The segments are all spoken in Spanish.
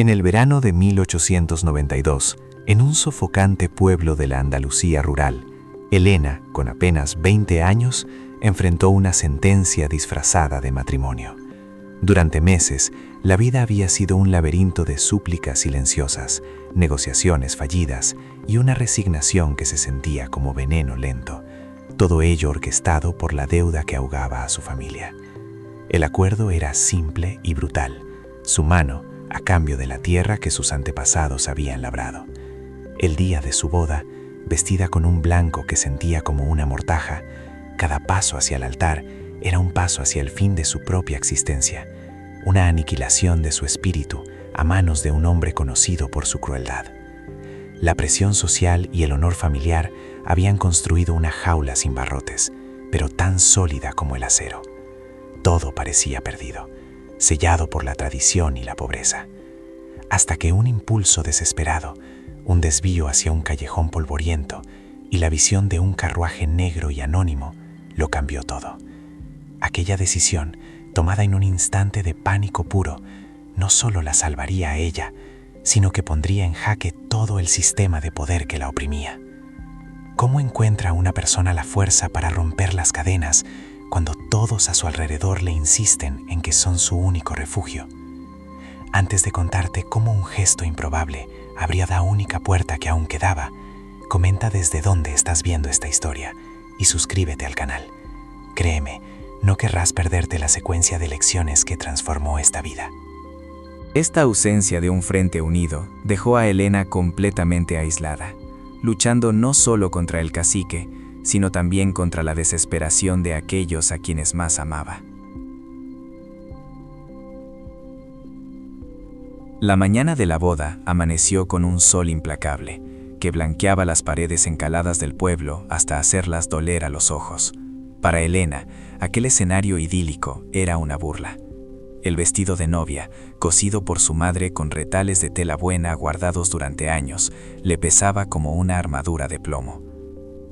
En el verano de 1892, en un sofocante pueblo de la Andalucía rural, Elena, con apenas 20 años, enfrentó una sentencia disfrazada de matrimonio. Durante meses, la vida había sido un laberinto de súplicas silenciosas, negociaciones fallidas y una resignación que se sentía como veneno lento, todo ello orquestado por la deuda que ahogaba a su familia. El acuerdo era simple y brutal, su mano a cambio de la tierra que sus antepasados habían labrado. El día de su boda, vestida con un blanco que sentía como una mortaja, cada paso hacia el altar era un paso hacia el fin de su propia existencia, una aniquilación de su espíritu a manos de un hombre conocido por su crueldad. La presión social y el honor familiar habían construido una jaula sin barrotes, pero tan sólida como el acero. Todo parecía perdido, sellado por la tradición y la pobreza, hasta que un impulso desesperado, un desvío hacia un callejón polvoriento y la visión de un carruaje negro y anónimo lo cambió todo. Aquella decisión, tomada en un instante de pánico puro, no solo la salvaría a ella, sino que pondría en jaque todo el sistema de poder que la oprimía. ¿Cómo encuentra una persona la fuerza para romper las cadenas cuando todos a su alrededor le insisten en que son su único refugio? Antes de contarte cómo un gesto improbable abrió la única puerta que aún quedaba, comenta desde dónde estás viendo esta historia y suscríbete al canal. Créeme, no querrás perderte la secuencia de lecciones que transformó esta vida. Esta ausencia de un frente unido dejó a Elena completamente aislada, luchando no solo contra el cacique, sino también contra la desesperación de aquellos a quienes más amaba. La mañana de la boda amaneció con un sol implacable, que blanqueaba las paredes encaladas del pueblo hasta hacerlas doler a los ojos. Para Elena, aquel escenario idílico era una burla. El vestido de novia, cosido por su madre con retales de tela buena guardados durante años, le pesaba como una armadura de plomo.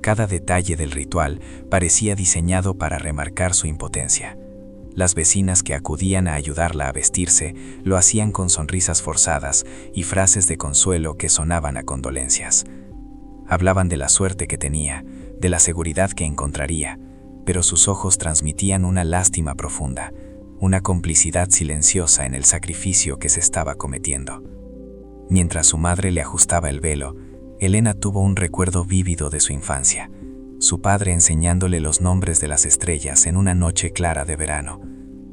Cada detalle del ritual parecía diseñado para remarcar su impotencia. Las vecinas que acudían a ayudarla a vestirse lo hacían con sonrisas forzadas y frases de consuelo que sonaban a condolencias. Hablaban de la suerte que tenía, de la seguridad que encontraría, pero sus ojos transmitían una lástima profunda, una complicidad silenciosa en el sacrificio que se estaba cometiendo. Mientras su madre le ajustaba el velo, Elena tuvo un recuerdo vívido de su infancia, su padre enseñándole los nombres de las estrellas en una noche clara de verano,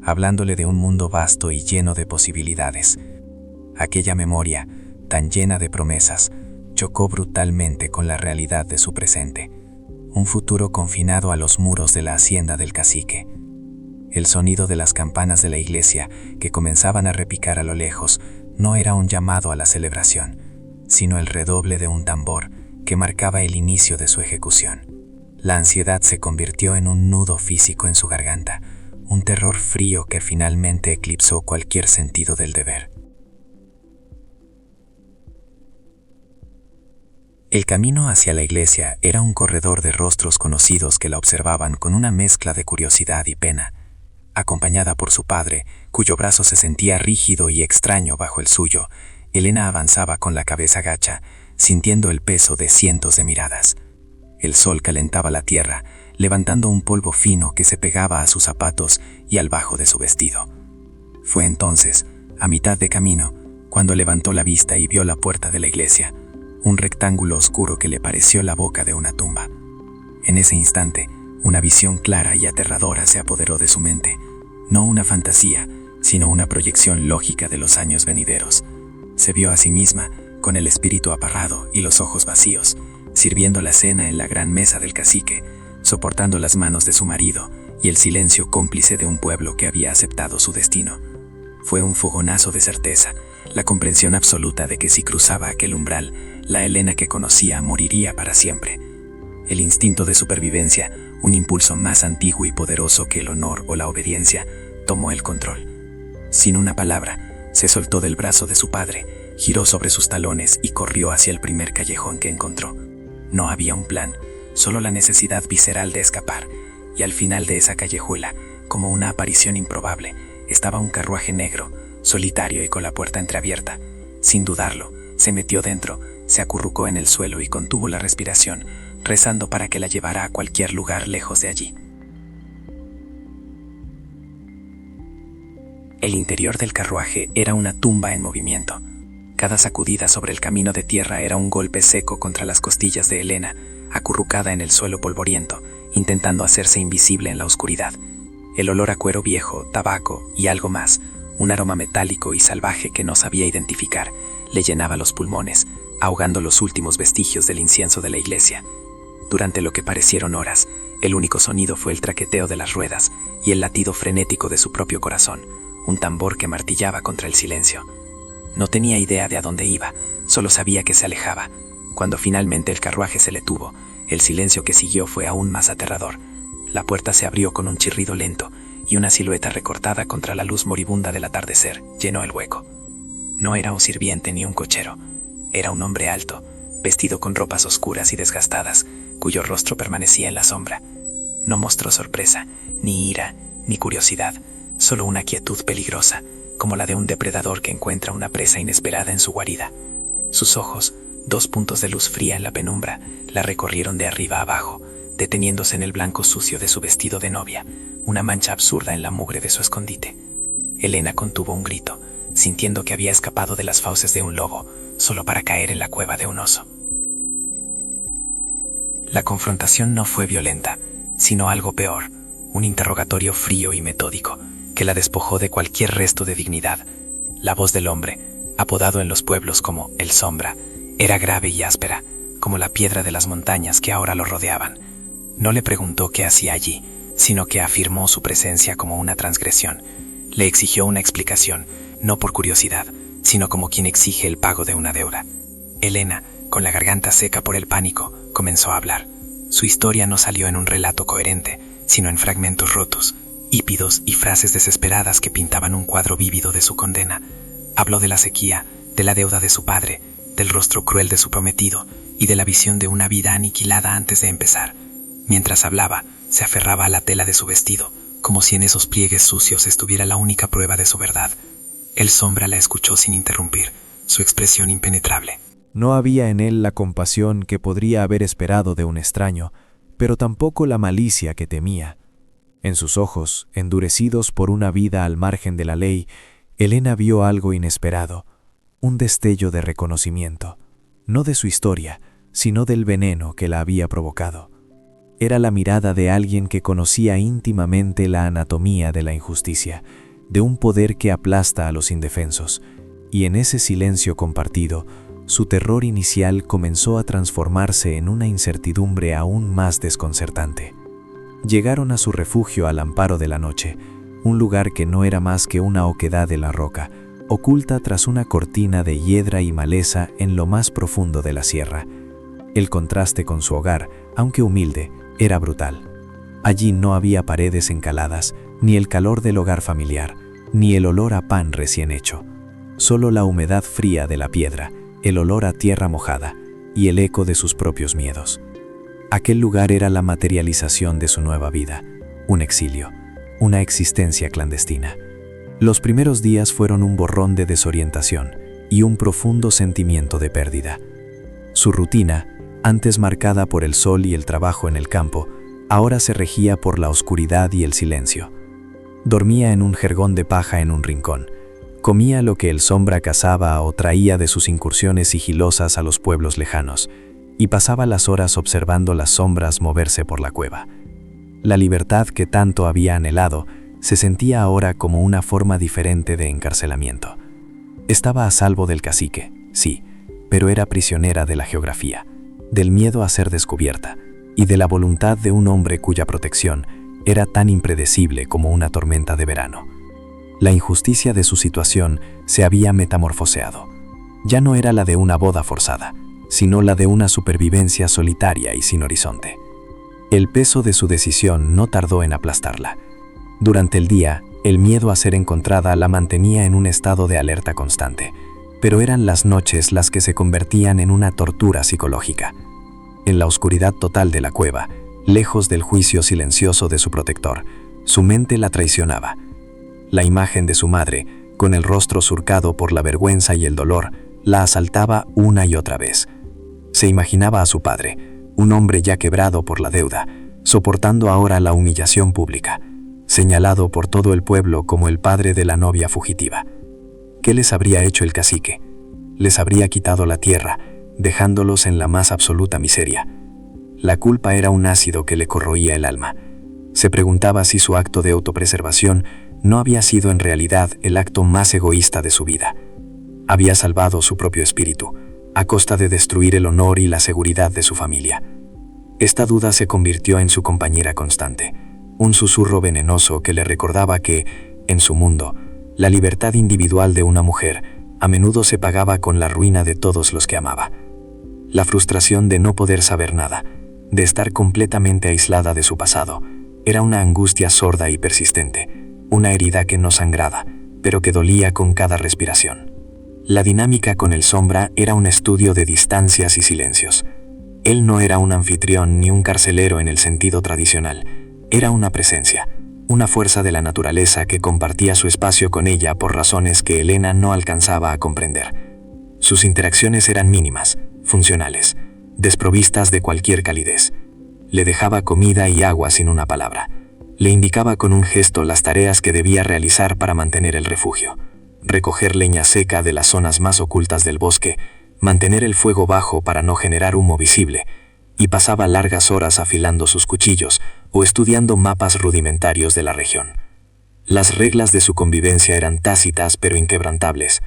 hablándole de un mundo vasto y lleno de posibilidades. Aquella memoria, tan llena de promesas, chocó brutalmente con la realidad de su presente, un futuro confinado a los muros de la hacienda del cacique. El sonido de las campanas de la iglesia, que comenzaban a repicar a lo lejos, no era un llamado a la celebración, sino el redoble de un tambor que marcaba el inicio de su ejecución. La ansiedad se convirtió en un nudo físico en su garganta, un terror frío que finalmente eclipsó cualquier sentido del deber. El camino hacia la iglesia era un corredor de rostros conocidos que la observaban con una mezcla de curiosidad y pena. Acompañada por su padre, cuyo brazo se sentía rígido y extraño bajo el suyo, Elena avanzaba con la cabeza gacha, sintiendo el peso de cientos de miradas. El sol calentaba la tierra, levantando un polvo fino que se pegaba a sus zapatos y al bajo de su vestido. Fue entonces, a mitad de camino, cuando levantó la vista y vio la puerta de la iglesia, un rectángulo oscuro que le pareció la boca de una tumba. En ese instante, una visión clara y aterradora se apoderó de su mente, no una fantasía, sino una proyección lógica de los años venideros. Se vio a sí misma, con el espíritu apagado y los ojos vacíos, sirviendo la cena en la gran mesa del cacique, soportando las manos de su marido y el silencio cómplice de un pueblo que había aceptado su destino. Fue un fogonazo de certeza, la comprensión absoluta de que si cruzaba aquel umbral, la Elena que conocía moriría para siempre. El instinto de supervivencia, un impulso más antiguo y poderoso que el honor o la obediencia, tomó el control. Sin una palabra, se soltó del brazo de su padre, giró sobre sus talones y corrió hacia el primer callejón que encontró. No había un plan, solo la necesidad visceral de escapar, y al final de esa callejuela, como una aparición improbable, estaba un carruaje negro, solitario y con la puerta entreabierta. Sin dudarlo, se metió dentro, se acurrucó en el suelo y contuvo la respiración, rezando para que la llevara a cualquier lugar lejos de allí. El interior del carruaje era una tumba en movimiento. Cada sacudida sobre el camino de tierra era un golpe seco contra las costillas de Elena, acurrucada en el suelo polvoriento, intentando hacerse invisible en la oscuridad. El olor a cuero viejo, tabaco y algo más, un aroma metálico y salvaje que no sabía identificar, le llenaba los pulmones, ahogando los últimos vestigios del incienso de la iglesia. Durante lo que parecieron horas, el único sonido fue el traqueteo de las ruedas y el latido frenético de su propio corazón, un tambor que martillaba contra el silencio. No tenía idea de a dónde iba, solo sabía que se alejaba. Cuando finalmente el carruaje se detuvo, el silencio que siguió fue aún más aterrador. La puerta se abrió con un chirrido lento y una silueta recortada contra la luz moribunda del atardecer llenó el hueco. No era un sirviente ni un cochero, era un hombre alto, vestido con ropas oscuras y desgastadas, cuyo rostro permanecía en la sombra. No mostró sorpresa, ni ira, ni curiosidad, solo una quietud peligrosa, como la de un depredador que encuentra una presa inesperada en su guarida. Sus ojos, 2 puntos de luz fría en la penumbra, la recorrieron de arriba a abajo, deteniéndose en el blanco sucio de su vestido de novia, una mancha absurda en la mugre de su escondite. Elena contuvo un grito, sintiendo que había escapado de las fauces de un lobo, solo para caer en la cueva de un oso. La confrontación no fue violenta, sino algo peor, un interrogatorio frío y metódico, que la despojó de cualquier resto de dignidad. La voz del hombre, apodado en los pueblos como el Sombra, era grave y áspera, como la piedra de las montañas que ahora lo rodeaban. No le preguntó qué hacía allí, sino que afirmó su presencia como una transgresión. Le exigió una explicación, no por curiosidad, sino como quien exige el pago de una deuda. Elena, con la garganta seca por el pánico, comenzó a hablar. Su historia no salió en un relato coherente, sino en fragmentos rotos, hípidos y frases desesperadas que pintaban un cuadro vívido de su condena. Habló de la sequía, de la deuda de su padre, del rostro cruel de su prometido y de la visión de una vida aniquilada antes de empezar. Mientras hablaba, se aferraba a la tela de su vestido, como si en esos pliegues sucios estuviera la única prueba de su verdad. El Sombra la escuchó sin interrumpir, su expresión impenetrable. No había en él la compasión que podría haber esperado de un extraño, pero tampoco la malicia que temía. En sus ojos, endurecidos por una vida al margen de la ley, Elena vio algo inesperado, un destello de reconocimiento, no de su historia, sino del veneno que la había provocado. Era la mirada de alguien que conocía íntimamente la anatomía de la injusticia, de un poder que aplasta a los indefensos, y en ese silencio compartido, su terror inicial comenzó a transformarse en una incertidumbre aún más desconcertante. Llegaron a su refugio al amparo de la noche, un lugar que no era más que una oquedad de la roca, oculta tras una cortina de hiedra y maleza en lo más profundo de la sierra. El contraste con su hogar, aunque humilde, era brutal. Allí no había paredes encaladas, ni el calor del hogar familiar, ni el olor a pan recién hecho. Solo la humedad fría de la piedra, el olor a tierra mojada y el eco de sus propios miedos. Aquel lugar era la materialización de su nueva vida, un exilio, una existencia clandestina. Los primeros días fueron un borrón de desorientación y un profundo sentimiento de pérdida. Su rutina, antes marcada por el sol y el trabajo en el campo, ahora se regía por la oscuridad y el silencio. Dormía en un jergón de paja en un rincón. Comía lo que el Sombra cazaba o traía de sus incursiones sigilosas a los pueblos lejanos, y pasaba las horas observando las sombras moverse por la cueva. La libertad que tanto había anhelado se sentía ahora como una forma diferente de encarcelamiento. Estaba a salvo del cacique, sí, pero era prisionera de la geografía, del miedo a ser descubierta y de la voluntad de un hombre cuya protección era tan impredecible como una tormenta de verano. La injusticia de su situación se había metamorfoseado. Ya no era la de una boda forzada, sino la de una supervivencia solitaria y sin horizonte. El peso de su decisión no tardó en aplastarla. Durante el día, el miedo a ser encontrada la mantenía en un estado de alerta constante, pero eran las noches las que se convertían en una tortura psicológica. En la oscuridad total de la cueva, lejos del juicio silencioso de su protector, su mente la traicionaba. La imagen de su madre, con el rostro surcado por la vergüenza y el dolor, La asaltaba una y otra vez. Se imaginaba a su padre, un hombre ya quebrado por la deuda, soportando ahora la humillación pública, señalado por todo el pueblo como el padre de la novia fugitiva. ¿Qué les habría hecho el cacique? Les habría quitado la tierra, dejándolos en la más absoluta miseria. La culpa era un ácido que le corroía el alma. Se preguntaba si su acto de autopreservación no había sido en realidad el acto más egoísta de su vida. Había salvado su propio espíritu, a costa de destruir el honor y la seguridad de su familia. Esta duda se convirtió en su compañera constante, un susurro venenoso que le recordaba que, en su mundo, la libertad individual de una mujer a menudo se pagaba con la ruina de todos los que amaba. La frustración de no poder saber nada, de estar completamente aislada de su pasado, era una angustia sorda y persistente, una herida que no sangraba, pero que dolía con cada respiración. La dinámica con el Sombra era un estudio de distancias y silencios. Él no era un anfitrión ni un carcelero en el sentido tradicional, era una presencia, una fuerza de la naturaleza que compartía su espacio con ella por razones que Elena no alcanzaba a comprender. Sus interacciones eran mínimas, funcionales, desprovistas de cualquier calidez. Le dejaba comida y agua sin una palabra. Le indicaba con un gesto las tareas que debía realizar para mantener el refugio. Recoger leña seca de las zonas más ocultas del bosque, mantener el fuego bajo para no generar humo visible, y pasaba largas horas afilando sus cuchillos o estudiando mapas rudimentarios de la región. Las reglas de su convivencia eran tácitas pero inquebrantables.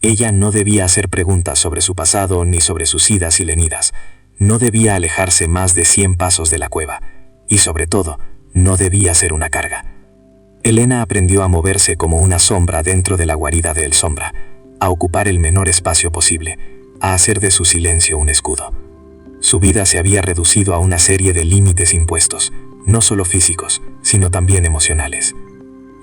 Ella no debía hacer preguntas sobre su pasado ni sobre sus idas y venidas. No debía alejarse más de 100 pasos de la cueva. Y sobre todo, no debía ser una carga. Elena aprendió a moverse como una sombra dentro de la guarida de El Sombra, a ocupar el menor espacio posible, a hacer de su silencio un escudo. Su vida se había reducido a una serie de límites impuestos, no solo físicos, sino también emocionales.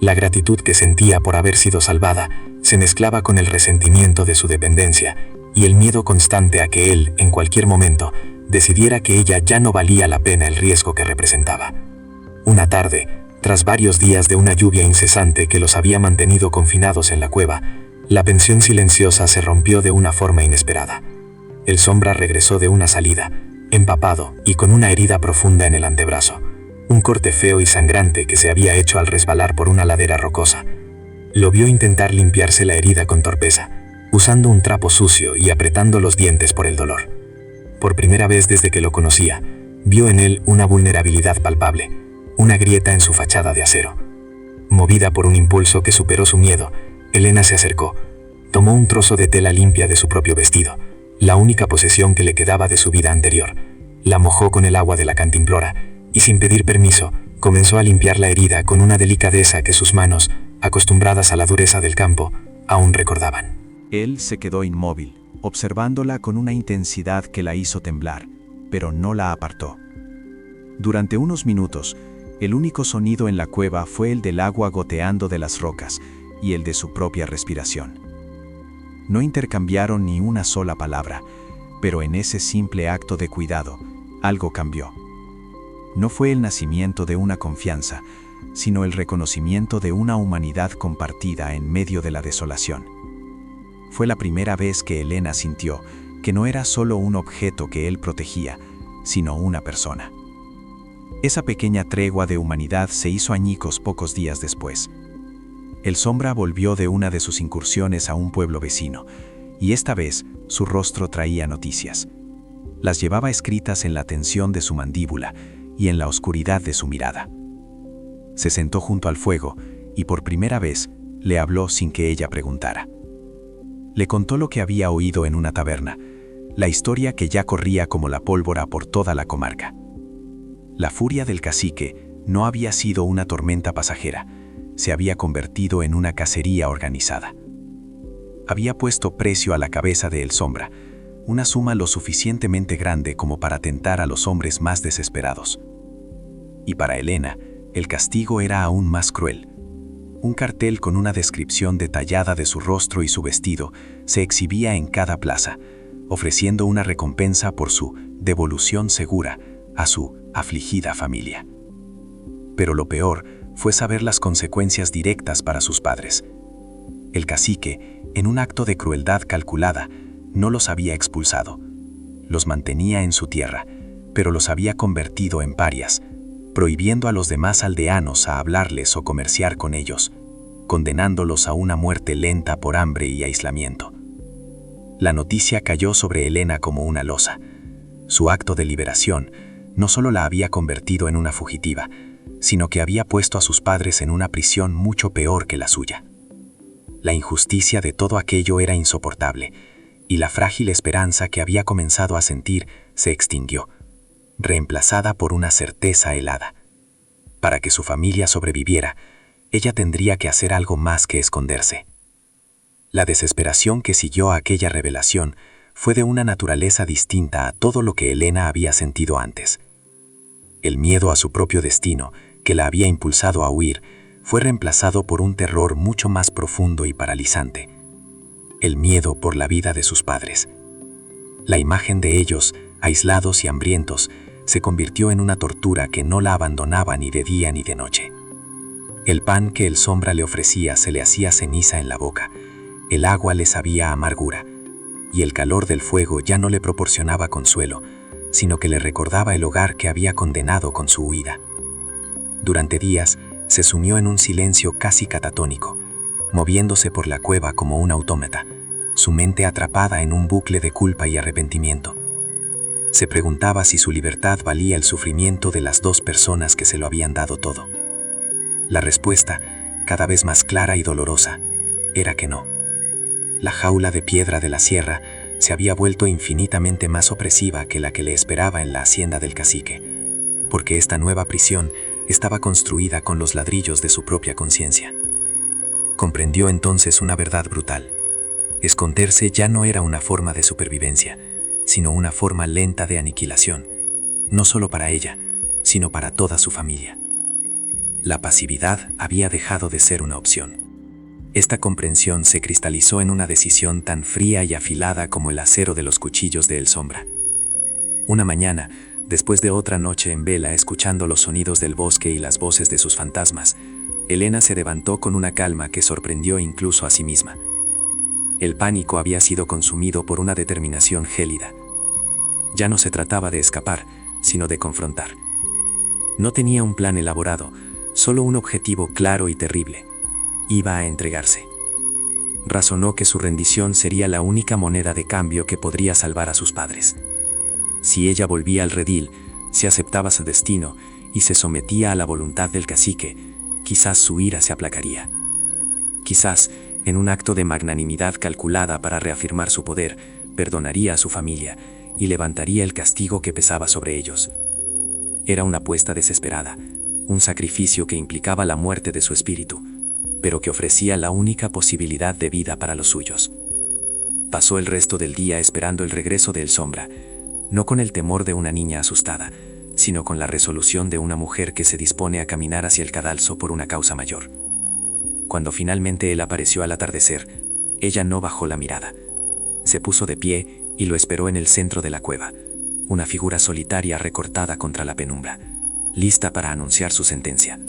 La gratitud que sentía por haber sido salvada se mezclaba con el resentimiento de su dependencia y el miedo constante a que él, en cualquier momento, decidiera que ella ya no valía la pena el riesgo que representaba. Una tarde, tras varios días de una lluvia incesante que los había mantenido confinados en la cueva, la pensión silenciosa se rompió de una forma inesperada. El Sombra regresó de una salida, empapado y con una herida profunda en el antebrazo, un corte feo y sangrante que se había hecho al resbalar por una ladera rocosa. Lo vio intentar limpiarse la herida con torpeza, usando un trapo sucio y apretando los dientes por el dolor. Por primera vez desde que lo conocía, vio en él una vulnerabilidad palpable, una grieta en su fachada de acero. Movida por un impulso que superó su miedo, Elena se acercó, tomó un trozo de tela limpia de su propio vestido, la única posesión que le quedaba de su vida anterior, la mojó con el agua de la cantimplora y sin pedir permiso, comenzó a limpiar la herida con una delicadeza que sus manos, acostumbradas a la dureza del campo, aún recordaban. Él se quedó inmóvil, observándola con una intensidad que la hizo temblar, pero no la apartó. Durante unos minutos, el único sonido en la cueva fue el del agua goteando de las rocas y el de su propia respiración. No intercambiaron ni una sola palabra, pero en ese simple acto de cuidado, algo cambió. No fue el nacimiento de una confianza, sino el reconocimiento de una humanidad compartida en medio de la desolación. Fue la primera vez que Elena sintió que no era solo un objeto que él protegía, sino una persona. Esa pequeña tregua de humanidad se hizo añicos pocos días después. El Sombra volvió de una de sus incursiones a un pueblo vecino, y esta vez su rostro traía noticias. Las llevaba escritas en la tensión de su mandíbula y en la oscuridad de su mirada. Se sentó junto al fuego y por primera vez le habló sin que ella preguntara. Le contó lo que había oído en una taberna, la historia que ya corría como la pólvora por toda la comarca. La furia del cacique no había sido una tormenta pasajera, se había convertido en una cacería organizada. Había puesto precio a la cabeza de El Sombra, una suma lo suficientemente grande como para tentar a los hombres más desesperados. Y para Elena, el castigo era aún más cruel. Un cartel con una descripción detallada de su rostro y su vestido se exhibía en cada plaza, ofreciendo una recompensa por su devolución segura a su afligida familia. Pero lo peor fue saber las consecuencias directas para sus padres. El cacique, en un acto de crueldad calculada, no los había expulsado. Los mantenía en su tierra, pero los había convertido en parias, prohibiendo a los demás aldeanos a hablarles o comerciar con ellos, condenándolos a una muerte lenta por hambre y aislamiento. La noticia cayó sobre Helena como una losa. Su acto de liberación no solo la había convertido en una fugitiva, sino que había puesto a sus padres en una prisión mucho peor que la suya. La injusticia de todo aquello era insoportable, y la frágil esperanza que había comenzado a sentir se extinguió, reemplazada por una certeza helada. Para que su familia sobreviviera, ella tendría que hacer algo más que esconderse. La desesperación que siguió a aquella revelación fue de una naturaleza distinta a todo lo que Helena había sentido antes. El miedo a su propio destino, que la había impulsado a huir, fue reemplazado por un terror mucho más profundo y paralizante: el miedo por la vida de sus padres. La imagen de ellos, aislados y hambrientos, se convirtió en una tortura que no la abandonaba ni de día ni de noche. El pan que el sombra le ofrecía se le hacía ceniza en la boca, el agua le sabía a amargura, y el calor del fuego ya no le proporcionaba consuelo, sino que le recordaba el hogar que había condenado con su huida. Durante días se sumió en un silencio casi catatónico, moviéndose por la cueva como un autómata, su mente atrapada en un bucle de culpa y arrepentimiento. Se preguntaba si su libertad valía el sufrimiento de las dos personas que se lo habían dado todo. La respuesta, cada vez más clara y dolorosa, era que no. La jaula de piedra de la sierra se había vuelto infinitamente más opresiva que la que le esperaba en la hacienda del cacique, porque esta nueva prisión estaba construida con los ladrillos de su propia conciencia. Comprendió entonces una verdad brutal: esconderse ya no era una forma de supervivencia, sino una forma lenta de aniquilación, no solo para ella, sino para toda su familia. La pasividad había dejado de ser una opción. Esta comprensión se cristalizó en una decisión tan fría y afilada como el acero de los cuchillos de El Sombra. Una mañana, después de otra noche en vela escuchando los sonidos del bosque y las voces de sus fantasmas, Helena se levantó con una calma que sorprendió incluso a sí misma. El pánico había sido consumido por una determinación gélida. Ya no se trataba de escapar, sino de confrontar. No tenía un plan elaborado, solo un objetivo claro y terrible: iba a entregarse. Razonó que su rendición sería la única moneda de cambio que podría salvar a sus padres. Si ella volvía al redil, si aceptaba su destino y se sometía a la voluntad del cacique, quizás su ira se aplacaría. Quizás, en un acto de magnanimidad calculada para reafirmar su poder, perdonaría a su familia y levantaría el castigo que pesaba sobre ellos. Era una apuesta desesperada, un sacrificio que implicaba la muerte de su espíritu, pero que ofrecía la única posibilidad de vida para los suyos. Pasó el resto del día esperando el regreso de El Sombra, no con el temor de una niña asustada, sino con la resolución de una mujer que se dispone a caminar hacia el cadalso por una causa mayor. Cuando finalmente él apareció al atardecer, ella no bajó la mirada. Se puso de pie y lo esperó en el centro de la cueva, una figura solitaria recortada contra la penumbra, lista para anunciar su sentencia.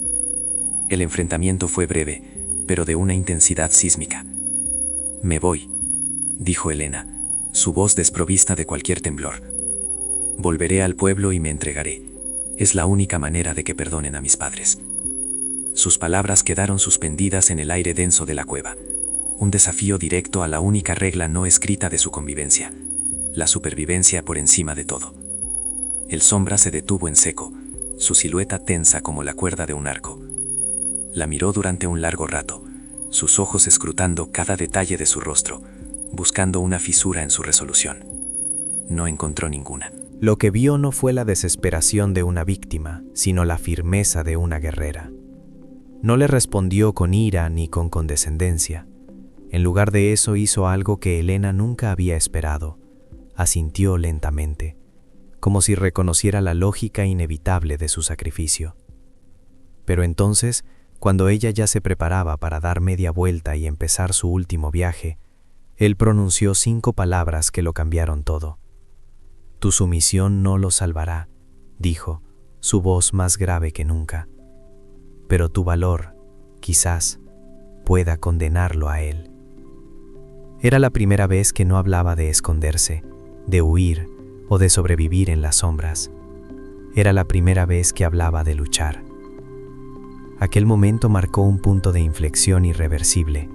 El enfrentamiento fue breve, pero de una intensidad sísmica. «Me voy», dijo Helena, su voz desprovista de cualquier temblor. «Volveré al pueblo y me entregaré. Es la única manera de que perdonen a mis padres». Sus palabras quedaron suspendidas en el aire denso de la cueva, un desafío directo a la única regla no escrita de su convivencia: la supervivencia por encima de todo. El Sombra se detuvo en seco, su silueta tensa como la cuerda de un arco. La miró durante un largo rato, sus ojos escrutando cada detalle de su rostro, buscando una fisura en su resolución. No encontró ninguna. Lo que vio no fue la desesperación de una víctima, sino la firmeza de una guerrera. No le respondió con ira ni con condescendencia. En lugar de eso hizo algo que Helena nunca había esperado: asintió lentamente, como si reconociera la lógica inevitable de su sacrificio. Pero entonces, cuando ella ya se preparaba para dar media vuelta y empezar su último viaje, él pronunció 5 palabras que lo cambiaron todo. «Tu sumisión no lo salvará», dijo, su voz más grave que nunca. «Pero tu valor, quizás, pueda condenarlo a él». Era la primera vez que no hablaba de esconderse, de huir o de sobrevivir en las sombras. Era la primera vez que hablaba de luchar. Aquel momento marcó un punto de inflexión irreversible.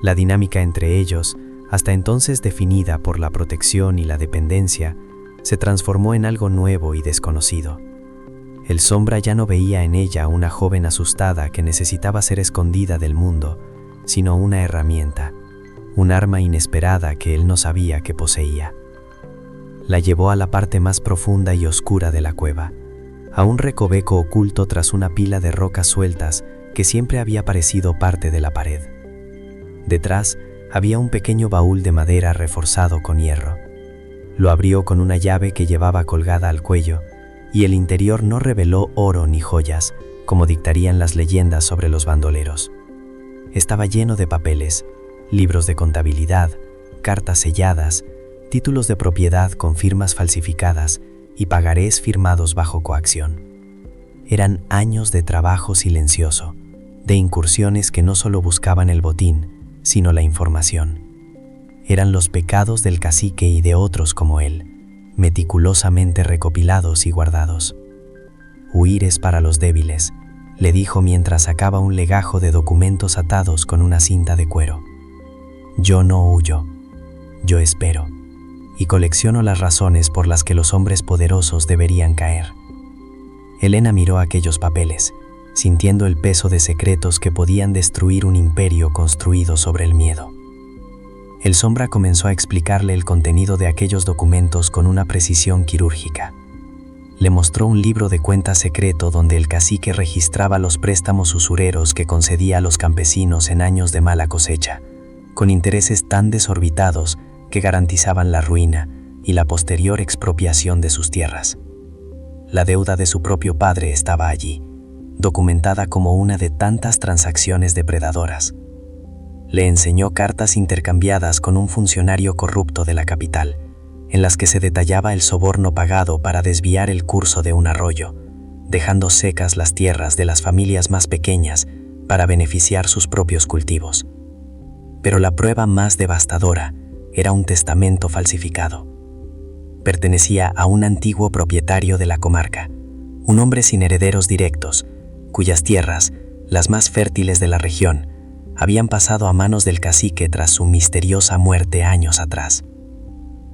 La dinámica entre ellos, hasta entonces definida por la protección y la dependencia, se transformó en algo nuevo y desconocido. El Sombra ya no veía en ella una joven asustada que necesitaba ser escondida del mundo, sino una herramienta, un arma inesperada que él no sabía que poseía. La llevó a la parte más profunda y oscura de la cueva, a un recoveco oculto tras una pila de rocas sueltas que siempre había parecido parte de la pared. Detrás había un pequeño baúl de madera reforzado con hierro. Lo abrió con una llave que llevaba colgada al cuello, y el interior no reveló oro ni joyas, como dictarían las leyendas sobre los bandoleros. Estaba lleno de papeles, libros de contabilidad, cartas selladas, títulos de propiedad con firmas falsificadas y pagarés firmados bajo coacción. Eran años de trabajo silencioso, de incursiones que no solo buscaban el botín, sino la información. Eran los pecados del cacique y de otros como él, meticulosamente recopilados y guardados. Huir es para los débiles, le dijo mientras sacaba un legajo de documentos atados con una cinta de cuero. Yo no huyo, yo espero, y colecciono las razones por las que los hombres poderosos deberían caer. Elena miró aquellos papeles, sintiendo el peso de secretos que podían destruir un imperio construido sobre el miedo. El Sombra comenzó a explicarle el contenido de aquellos documentos con una precisión quirúrgica. Le mostró un libro de cuentas secreto donde el cacique registraba los préstamos usureros que concedía a los campesinos en años de mala cosecha, con intereses tan desorbitados que garantizaban la ruina y la posterior expropiación de sus tierras. La deuda de su propio padre estaba allí, documentada como una de tantas transacciones depredadoras. Le enseñó cartas intercambiadas con un funcionario corrupto de la capital, en las que se detallaba el soborno pagado para desviar el curso de un arroyo, dejando secas las tierras de las familias más pequeñas para beneficiar sus propios cultivos. Pero la prueba más devastadora era un testamento falsificado. Pertenecía a un antiguo propietario de la comarca, un hombre sin herederos directos, cuyas tierras, las más fértiles de la región, habían pasado a manos del cacique tras su misteriosa muerte años atrás.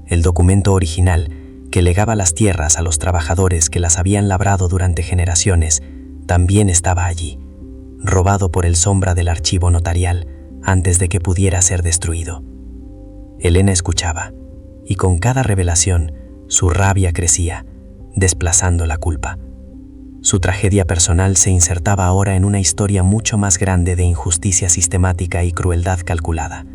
El documento original, que legaba las tierras a los trabajadores que las habían labrado durante generaciones, también estaba allí, robado por el Sombra del archivo notarial antes de que pudiera ser destruido. Elena escuchaba, y con cada revelación, su rabia crecía, desplazando la culpa. Su tragedia personal se insertaba ahora en una historia mucho más grande de injusticia sistemática y crueldad calculada.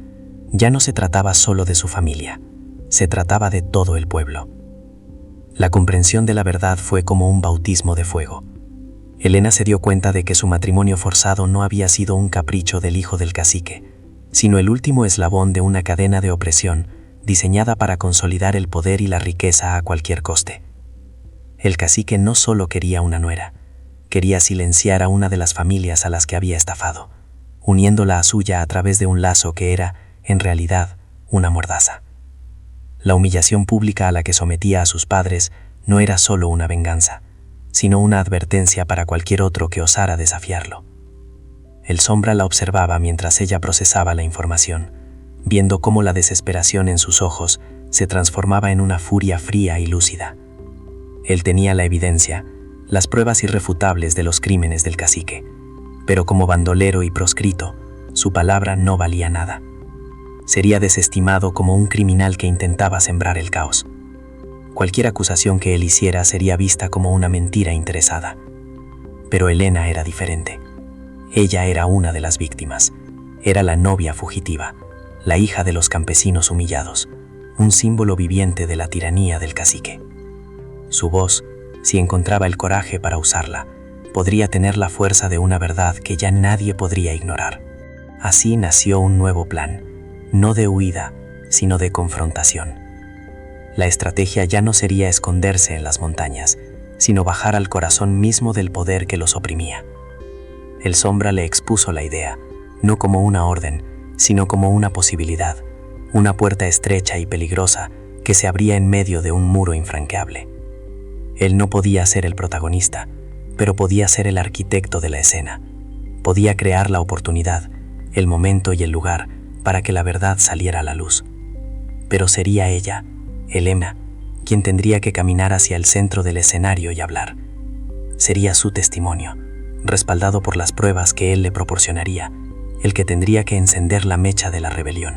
Ya no se trataba solo de su familia, se trataba de todo el pueblo. La comprensión de la verdad fue como un bautismo de fuego. Elena se dio cuenta de que su matrimonio forzado no había sido un capricho del hijo del cacique, sino el último eslabón de una cadena de opresión diseñada para consolidar el poder y la riqueza a cualquier coste. El cacique no solo quería una nuera, quería silenciar a una de las familias a las que había estafado, uniéndola a suya a través de un lazo que era, en realidad, una mordaza. La humillación pública a la que sometía a sus padres no era solo una venganza, sino una advertencia para cualquier otro que osara desafiarlo. El Sombra la observaba mientras ella procesaba la información, viendo cómo la desesperación en sus ojos se transformaba en una furia fría y lúcida. Él tenía la evidencia, las pruebas irrefutables de los crímenes del cacique, pero como bandolero y proscrito, su palabra no valía nada. Sería desestimado como un criminal que intentaba sembrar el caos. Cualquier acusación que él hiciera sería vista como una mentira interesada. Pero Elena era diferente. Ella era una de las víctimas. Era la novia fugitiva, la hija de los campesinos humillados, un símbolo viviente de la tiranía del cacique. Su voz, si encontraba el coraje para usarla, podría tener la fuerza de una verdad que ya nadie podría ignorar. Así nació un nuevo plan, no de huida, sino de confrontación. La estrategia ya no sería esconderse en las montañas, sino bajar al corazón mismo del poder que los oprimía. El Sombra le expuso la idea, no como una orden, sino como una posibilidad, una puerta estrecha y peligrosa que se abría en medio de un muro infranqueable. Él no podía ser el protagonista, pero podía ser el arquitecto de la escena. Podía crear la oportunidad, el momento y el lugar para que la verdad saliera a la luz. Pero sería ella, Elena, quien tendría que caminar hacia el centro del escenario y hablar. Sería su testimonio, respaldado por las pruebas que él le proporcionaría, el que tendría que encender la mecha de la rebelión.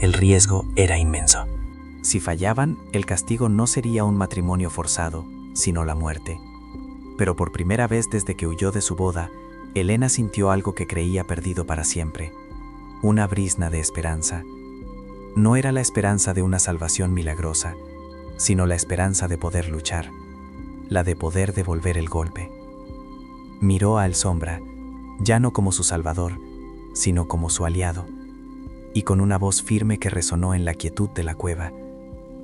El riesgo era inmenso. Si fallaban, el castigo no sería un matrimonio forzado, sino la muerte. Pero por primera vez desde que huyó de su boda, Elena sintió algo que creía perdido para siempre, una brizna de esperanza. No era la esperanza de una salvación milagrosa, sino la esperanza de poder luchar, la de poder devolver el golpe. Miró a El Sombra, ya no como su salvador, sino como su aliado, y con una voz firme que resonó en la quietud de la cueva,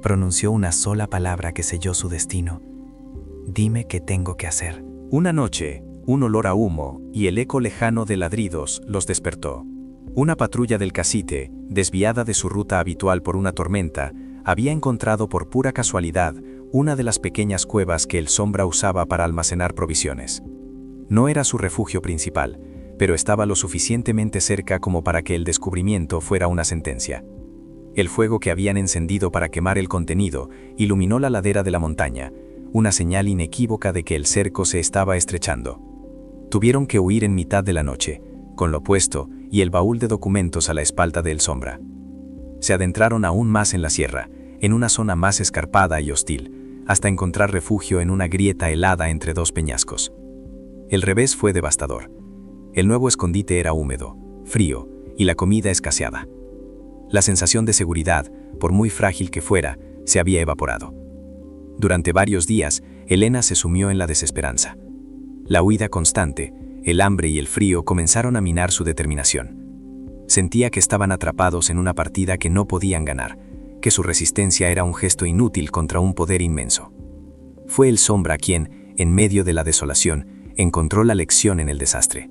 pronunció una sola palabra que selló su destino: «Dime qué tengo que hacer». Una noche, un olor a humo y el eco lejano de ladridos los despertó. Una patrulla del cacique, desviada de su ruta habitual por una tormenta, había encontrado por pura casualidad una de las pequeñas cuevas que El Sombra usaba para almacenar provisiones. No era su refugio principal, pero estaba lo suficientemente cerca como para que el descubrimiento fuera una sentencia. El fuego que habían encendido para quemar el contenido iluminó la ladera de la montaña, una señal inequívoca de que el cerco se estaba estrechando. Tuvieron que huir en mitad de la noche, con lo puesto y el baúl de documentos a la espalda de El Sombra. Se adentraron aún más en la sierra, en una zona más escarpada y hostil, hasta encontrar refugio en una grieta helada entre dos peñascos. El revés fue devastador. El nuevo escondite era húmedo, frío, y la comida escaseada. La sensación de seguridad, por muy frágil que fuera, se había evaporado. Durante varios días, Elena se sumió en la desesperanza. La huida constante, el hambre y el frío comenzaron a minar su determinación. Sentía que estaban atrapados en una partida que no podían ganar, que su resistencia era un gesto inútil contra un poder inmenso. Fue El Sombra quien, en medio de la desolación, encontró la lección en el desastre.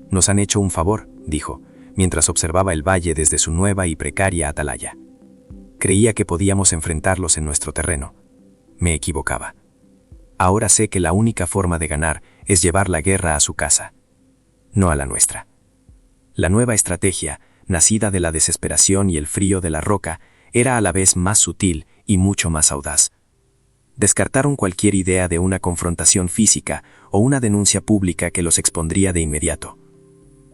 «Nos han hecho un favor», dijo, mientras observaba el valle desde su nueva y precaria atalaya. «Creía que podíamos enfrentarlos en nuestro terreno. Me equivocaba. Ahora sé que la única forma de ganar es llevar la guerra a su casa, no a la nuestra». La nueva estrategia, nacida de la desesperación y el frío de la roca, era a la vez más sutil y mucho más audaz. Descartaron cualquier idea de una confrontación física o una denuncia pública que los expondría de inmediato.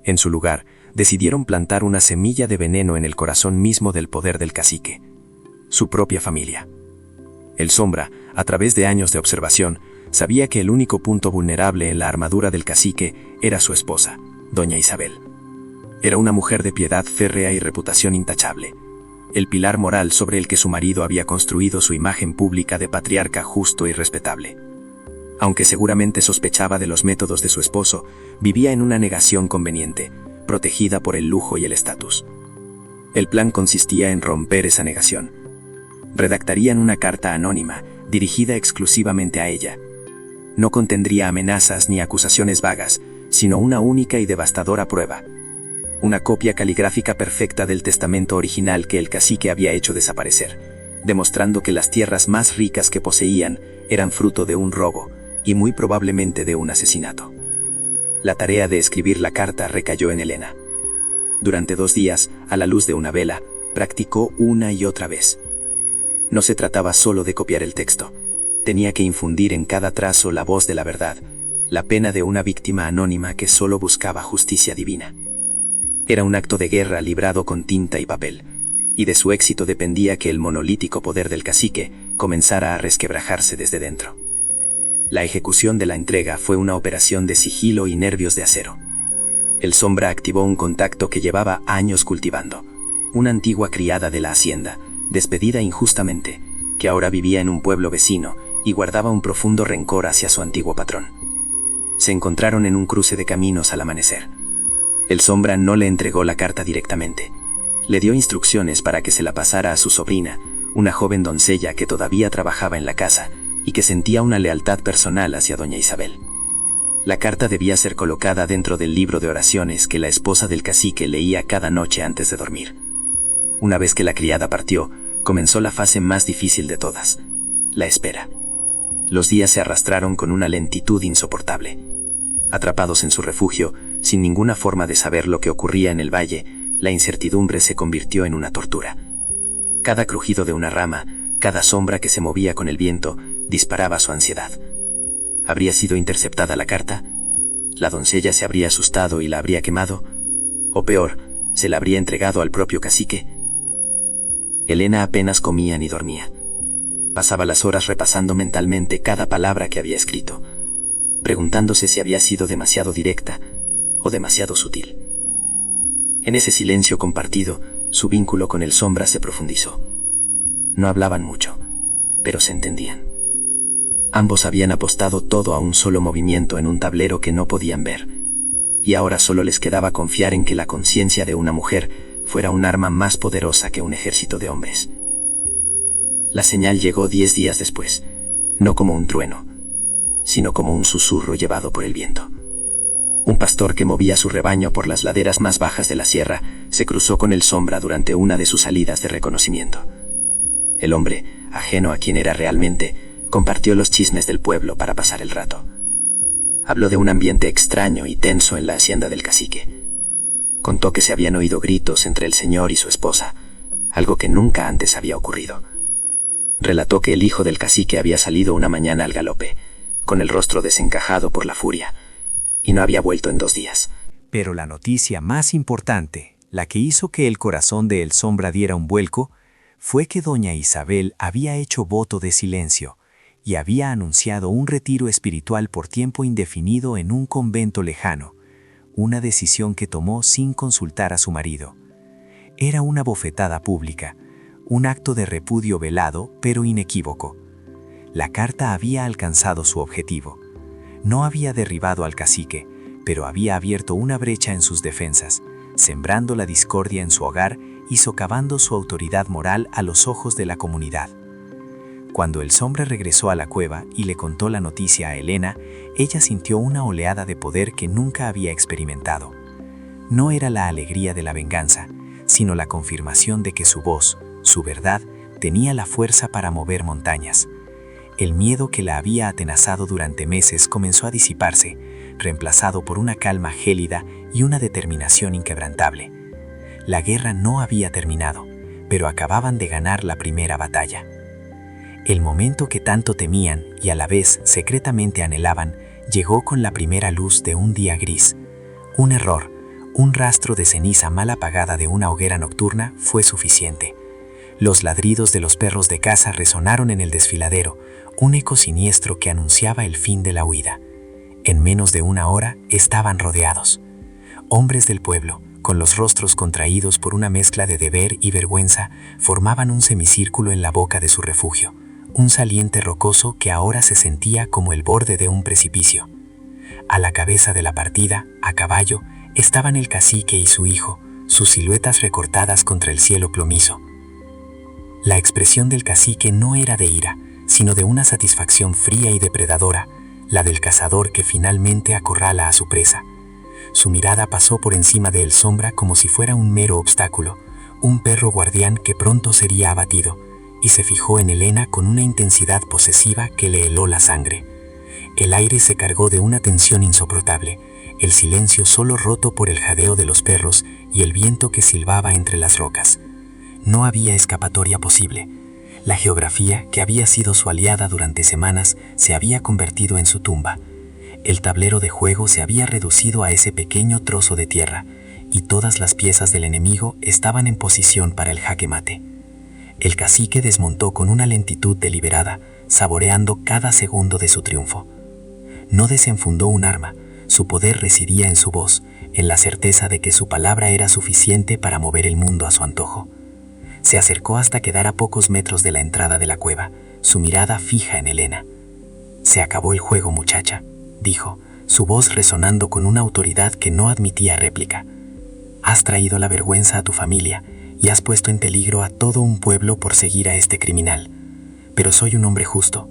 En su lugar, decidieron plantar una semilla de veneno en el corazón mismo del poder del cacique, su propia familia. El Sombra, a través de años de observación, sabía que el único punto vulnerable en la armadura del cacique era su esposa, doña Isabel. Era una mujer de piedad férrea y reputación intachable, el pilar moral sobre el que su marido había construido su imagen pública de patriarca justo y respetable. Aunque seguramente sospechaba de los métodos de su esposo, vivía en una negación conveniente, protegida por el lujo y el estatus. El plan consistía en romper esa negación. Redactarían una carta anónima, dirigida exclusivamente a ella. No contendría amenazas ni acusaciones vagas, sino una única y devastadora prueba. Una copia caligráfica perfecta del testamento original que el cacique había hecho desaparecer, demostrando que las tierras más ricas que poseían eran fruto de un robo y muy probablemente de un asesinato. La tarea de escribir la carta recayó en Elena. Durante 2 días, a la luz de una vela, practicó una y otra vez. No se trataba solo de copiar el texto. Tenía que infundir en cada trazo la voz de la verdad, la pena de una víctima anónima que solo buscaba justicia divina. Era un acto de guerra librado con tinta y papel, y de su éxito dependía que el monolítico poder del cacique comenzara a resquebrajarse desde dentro. La ejecución de la entrega fue una operación de sigilo y nervios de acero. El Sombra activó un contacto que llevaba años cultivando, una antigua criada de la hacienda, despedida injustamente, que ahora vivía en un pueblo vecino y guardaba un profundo rencor hacia su antiguo patrón. Se encontraron en un cruce de caminos al amanecer. El Sombra no le entregó la carta directamente. Le dio instrucciones para que se la pasara a su sobrina, una joven doncella que todavía trabajaba en la casa y que sentía una lealtad personal hacia doña Isabel. La carta debía ser colocada dentro del libro de oraciones que la esposa del cacique leía cada noche antes de dormir. Una vez que la criada partió, comenzó la fase más difícil de todas, la espera. Los días se arrastraron con una lentitud insoportable. Atrapados en su refugio, sin ninguna forma de saber lo que ocurría en el valle, la incertidumbre se convirtió en una tortura. Cada crujido de una rama, cada sombra que se movía con el viento, disparaba su ansiedad. ¿Habría sido interceptada la carta? ¿La doncella se habría asustado y la habría quemado? O peor, ¿se la habría entregado al propio cacique? Elena apenas comía ni dormía. Pasaba las horas repasando mentalmente cada palabra que había escrito, preguntándose si había sido demasiado directa o demasiado sutil. En ese silencio compartido, su vínculo con el sombra se profundizó. No hablaban mucho, pero se entendían. Ambos habían apostado todo a un solo movimiento en un tablero que no podían ver, y ahora solo les quedaba confiar en que la conciencia de una mujer fuera un arma más poderosa que un ejército de hombres. La señal llegó 10 días después, no como un trueno, sino como un susurro llevado por el viento. Un pastor que movía su rebaño por las laderas más bajas de la sierra se cruzó con el sombra durante una de sus salidas de reconocimiento. El hombre, ajeno a quien era realmente, compartió los chismes del pueblo para pasar el rato. Habló de un ambiente extraño y tenso en la hacienda del cacique. Contó que se habían oído gritos entre el señor y su esposa, algo que nunca antes había ocurrido. Relató que el hijo del cacique había salido una mañana al galope, con el rostro desencajado por la furia, y no había vuelto en 2 días. Pero la noticia más importante, la que hizo que el corazón de El Sombra diera un vuelco, fue que doña Isabel había hecho voto de silencio y había anunciado un retiro espiritual por tiempo indefinido en un convento lejano, una decisión que tomó sin consultar a su marido. Era una bofetada pública, un acto de repudio velado pero inequívoco. La carta había alcanzado su objetivo. No había derribado al cacique, pero había abierto una brecha en sus defensas, sembrando la discordia en su hogar y socavando su autoridad moral a los ojos de la comunidad. Cuando el sombra regresó a la cueva y le contó la noticia a Elena, ella sintió una oleada de poder que nunca había experimentado. No era la alegría de la venganza, sino la confirmación de que su voz, su verdad, tenía la fuerza para mover montañas. El miedo que la había atenazado durante meses comenzó a disiparse, reemplazado por una calma gélida y una determinación inquebrantable. La guerra no había terminado, pero acababan de ganar la primera batalla. El momento que tanto temían y a la vez secretamente anhelaban llegó con la primera luz de un día gris. Un error, un rastro de ceniza mal apagada de una hoguera nocturna fue suficiente. Los ladridos de los perros de caza resonaron en el desfiladero, un eco siniestro que anunciaba el fin de la huida. En menos de 1 hora estaban rodeados. Hombres del pueblo, con los rostros contraídos por una mezcla de deber y vergüenza, formaban un semicírculo en la boca de su refugio, un saliente rocoso que ahora se sentía como el borde de un precipicio. A la cabeza de la partida, a caballo, estaban el cacique y su hijo, sus siluetas recortadas contra el cielo plomizo. La expresión del cacique no era de ira, sino de una satisfacción fría y depredadora, la del cazador que finalmente acorrala a su presa. Su mirada pasó por encima de El Sombra como si fuera un mero obstáculo, un perro guardián que pronto sería abatido, y se fijó en Elena con una intensidad posesiva que le heló la sangre. El aire se cargó de una tensión insoportable, el silencio solo roto por el jadeo de los perros y el viento que silbaba entre las rocas. No había escapatoria posible. La geografía, que había sido su aliada durante semanas, se había convertido en su tumba. El tablero de juego se había reducido a ese pequeño trozo de tierra, y todas las piezas del enemigo estaban en posición para el jaque mate. El cacique desmontó con una lentitud deliberada, saboreando cada segundo de su triunfo. No desenfundó un arma, su poder residía en su voz, en la certeza de que su palabra era suficiente para mover el mundo a su antojo. Se acercó hasta quedar a pocos metros de la entrada de la cueva, su mirada fija en Elena. «Se acabó el juego, muchacha», dijo, su voz resonando con una autoridad que no admitía réplica. «Has traído la vergüenza a tu familia y has puesto en peligro a todo un pueblo por seguir a este criminal. Pero soy un hombre justo.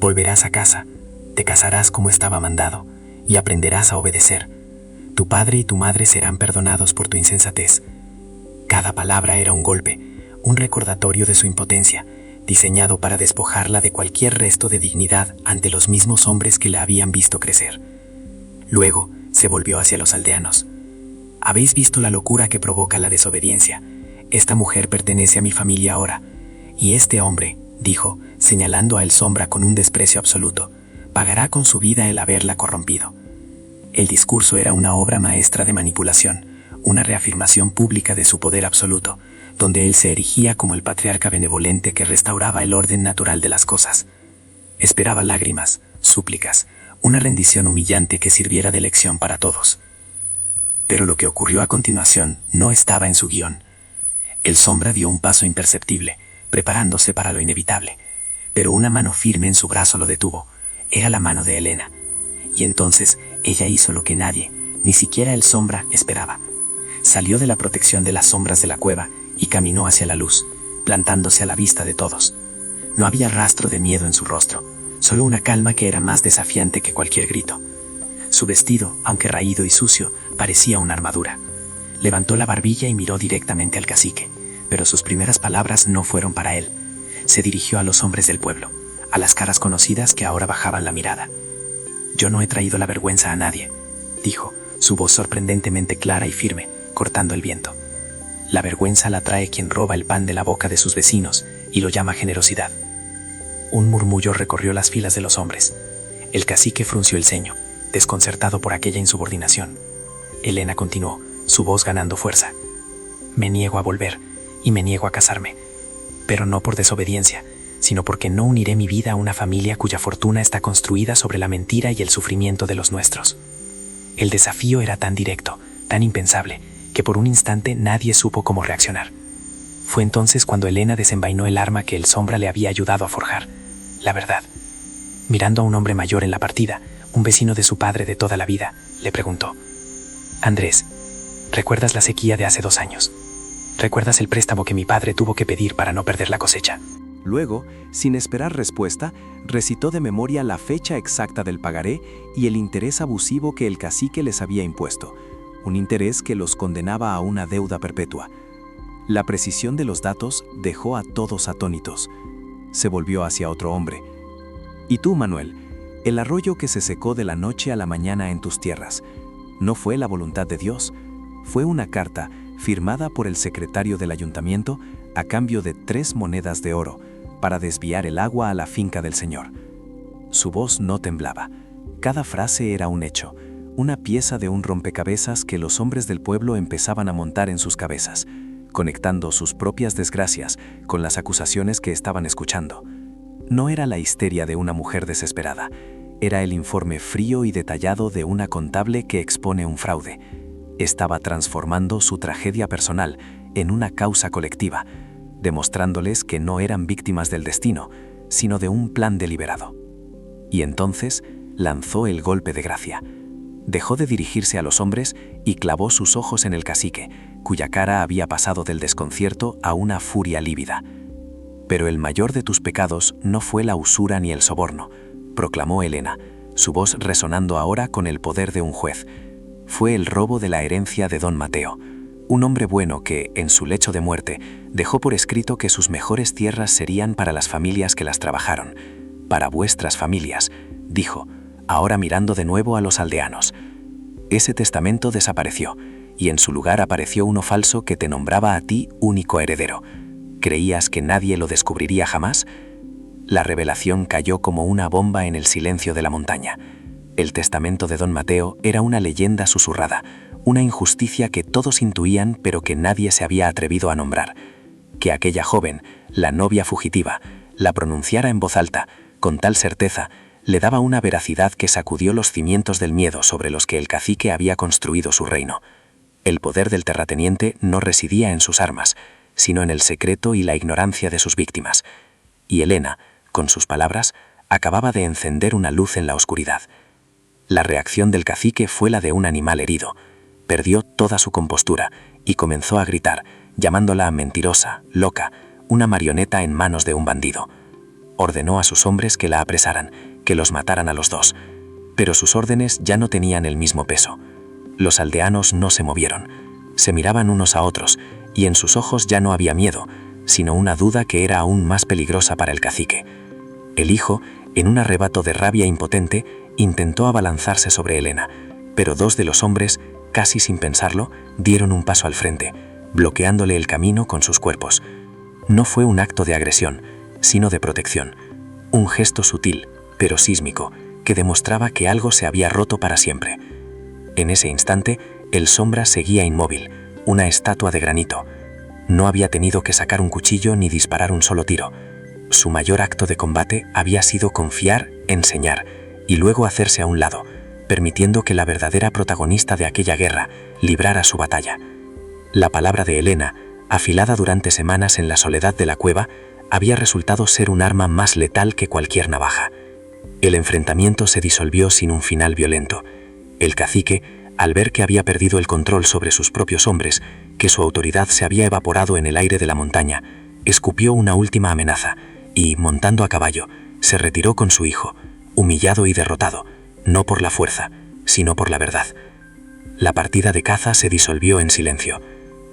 Volverás a casa, te casarás como estaba mandado y aprenderás a obedecer. Tu padre y tu madre serán perdonados por tu insensatez. Cada palabra era un golpe, un recordatorio de su impotencia, diseñado para despojarla de cualquier resto de dignidad ante los mismos hombres que la habían visto crecer. Luego se volvió hacia los aldeanos. «Habéis visto la locura que provoca la desobediencia. Esta mujer pertenece a mi familia ahora, y este hombre», dijo, señalando a El Sombra con un desprecio absoluto, «pagará con su vida el haberla corrompido». El discurso era una obra maestra de manipulación, una reafirmación pública de su poder absoluto, donde él se erigía como el patriarca benevolente que restauraba el orden natural de las cosas. Esperaba lágrimas, súplicas, una rendición humillante que sirviera de lección para todos. Pero lo que ocurrió a continuación no estaba en su guión. El Sombra dio un paso imperceptible, preparándose para lo inevitable, pero una mano firme en su brazo lo detuvo. Era la mano de Helena. Y entonces ella hizo lo que nadie, ni siquiera el Sombra, esperaba. Salió de la protección de las sombras de la cueva y caminó hacia la luz, plantándose a la vista de todos. No había rastro de miedo en su rostro, solo una calma que era más desafiante que cualquier grito. Su vestido, aunque raído y sucio, parecía una armadura. Levantó la barbilla y miró directamente al cacique, pero sus primeras palabras no fueron para él. Se dirigió a los hombres del pueblo, a las caras conocidas que ahora bajaban la mirada. «Yo no he traído la vergüenza a nadie», dijo, su voz sorprendentemente clara y firme, cortando el viento. «La vergüenza la trae quien roba el pan de la boca de sus vecinos y lo llama generosidad». Un murmullo recorrió las filas de los hombres. El cacique frunció el ceño, desconcertado por aquella insubordinación. Helena continuó, su voz ganando fuerza. «Me niego a volver y me niego a casarme, pero no por desobediencia, sino porque no uniré mi vida a una familia cuya fortuna está construida sobre la mentira y el sufrimiento de los nuestros». El desafío era tan directo, tan impensable, que por un instante nadie supo cómo reaccionar. Fue entonces cuando Helena desenvainó el arma que el Sombra le había ayudado a forjar, la verdad. Mirando a un hombre mayor en la partida, un vecino de su padre de toda la vida, le preguntó: «Andrés, ¿recuerdas la sequía de hace 2 años? ¿Recuerdas el préstamo que mi padre tuvo que pedir para no perder la cosecha?» Luego, sin esperar respuesta, recitó de memoria la fecha exacta del pagaré y el interés abusivo que el cacique les había impuesto, un interés que los condenaba a una deuda perpetua. La precisión de los datos dejó a todos atónitos. Se volvió hacia otro hombre. «¿Y tú, Manuel? El arroyo que se secó de la noche a la mañana en tus tierras, ¿no fue la voluntad de Dios? Fue una carta firmada por el secretario del ayuntamiento a cambio de 3 monedas de oro para desviar el agua a la finca del Señor». Su voz no temblaba. Cada frase era un hecho, una pieza de un rompecabezas que los hombres del pueblo empezaban a montar en sus cabezas, conectando sus propias desgracias con las acusaciones que estaban escuchando. No era la histeria de una mujer desesperada, era el informe frío y detallado de una contable que expone un fraude. Estaba transformando su tragedia personal en una causa colectiva, demostrándoles que no eran víctimas del destino, sino de un plan deliberado. Y entonces lanzó el golpe de gracia. Dejó de dirigirse a los hombres y clavó sus ojos en el cacique, cuya cara había pasado del desconcierto a una furia lívida. «Pero el mayor de tus pecados no fue la usura ni el soborno», proclamó Helena, su voz resonando ahora con el poder de un juez. «Fue el robo de la herencia de don Mateo, un hombre bueno que, en su lecho de muerte, dejó por escrito que sus mejores tierras serían para las familias que las trabajaron. Para vuestras familias», dijo, ahora mirando de nuevo a los aldeanos. «Ese testamento desapareció, y en su lugar apareció uno falso que te nombraba a ti único heredero. ¿Creías que nadie lo descubriría jamás?» La revelación cayó como una bomba en el silencio de la montaña. El testamento de don Mateo era una leyenda susurrada, una injusticia que todos intuían pero que nadie se había atrevido a nombrar. Que aquella joven, la novia fugitiva, la pronunciara en voz alta, con tal certeza, le daba una veracidad que sacudió los cimientos del miedo sobre los que el cacique había construido su reino. El poder del terrateniente no residía en sus armas, sino en el secreto y la ignorancia de sus víctimas. Y Helena, con sus palabras, acababa de encender una luz en la oscuridad. La reacción del cacique fue la de un animal herido. Perdió toda su compostura y comenzó a gritar, llamándola mentirosa, loca, una marioneta en manos de un bandido. Ordenó a sus hombres que la apresaran, que los mataran a los 2, pero sus órdenes ya no tenían el mismo peso. Los aldeanos no se movieron, se miraban unos a otros y en sus ojos ya no había miedo, sino una duda que era aún más peligrosa para el cacique. El hijo, en un arrebato de rabia impotente, intentó abalanzarse sobre Helena, pero dos de los hombres, casi sin pensarlo, dieron un paso al frente, bloqueándole el camino con sus cuerpos. No fue un acto de agresión, sino de protección, un gesto sutil, pero sísmico, que demostraba que algo se había roto para siempre. En ese instante, el Sombra seguía inmóvil, una estatua de granito. No había tenido que sacar un cuchillo ni disparar un solo tiro. Su mayor acto de combate había sido confiar, enseñar y luego hacerse a un lado, permitiendo que la verdadera protagonista de aquella guerra librara su batalla. La palabra de Helena, afilada durante semanas en la soledad de la cueva, había resultado ser un arma más letal que cualquier navaja. El enfrentamiento se disolvió sin un final violento. El cacique, al ver que había perdido el control sobre sus propios hombres, que su autoridad se había evaporado en el aire de la montaña, escupió una última amenaza y, montando a caballo, se retiró con su hijo, humillado y derrotado, no por la fuerza, sino por la verdad. La partida de caza se disolvió en silencio.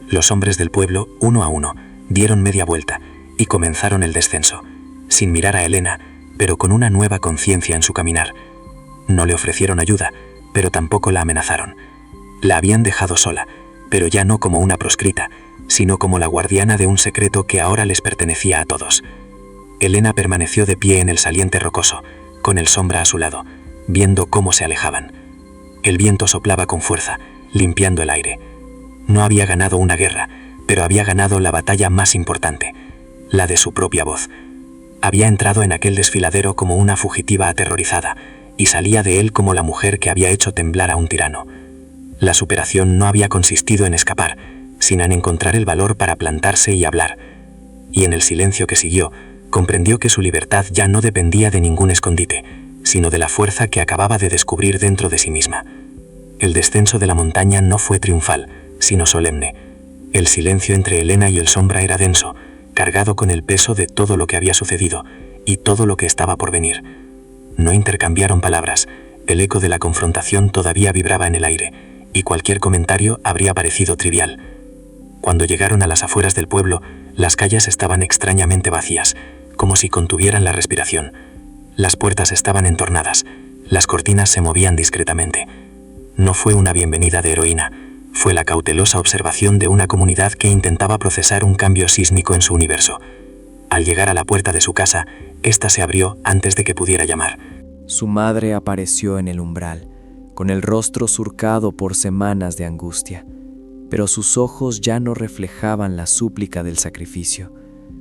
Los hombres del pueblo, uno a uno, dieron media vuelta y comenzaron el descenso, sin mirar a Helena, pero con una nueva conciencia en su caminar. No le ofrecieron ayuda, pero tampoco la amenazaron. La habían dejado sola, pero ya no como una proscrita, sino como la guardiana de un secreto que ahora les pertenecía a todos. Helena permaneció de pie en el saliente rocoso, con el Sombra a su lado, viendo cómo se alejaban. El viento soplaba con fuerza, limpiando el aire. No había ganado una guerra, pero había ganado la batalla más importante, la de su propia voz. Había entrado en aquel desfiladero como una fugitiva aterrorizada, y salía de él como la mujer que había hecho temblar a un tirano. La superación no había consistido en escapar, sino en encontrar el valor para plantarse y hablar. Y en el silencio que siguió, comprendió que su libertad ya no dependía de ningún escondite, sino de la fuerza que acababa de descubrir dentro de sí misma. El descenso de la montaña no fue triunfal, sino solemne. El silencio entre Helena y el Sombra era denso, cargado con el peso de todo lo que había sucedido y todo lo que estaba por venir. No intercambiaron palabras, el eco de la confrontación todavía vibraba en el aire, y cualquier comentario habría parecido trivial. Cuando llegaron a las afueras del pueblo, las calles estaban extrañamente vacías, como si contuvieran la respiración. Las puertas estaban entornadas, las cortinas se movían discretamente. No fue una bienvenida de heroína, fue la cautelosa observación de una comunidad que intentaba procesar un cambio sísmico en su universo. Al llegar a la puerta de su casa, ésta se abrió antes de que pudiera llamar. Su madre apareció en el umbral, con el rostro surcado por semanas de angustia, pero sus ojos ya no reflejaban la súplica del sacrificio,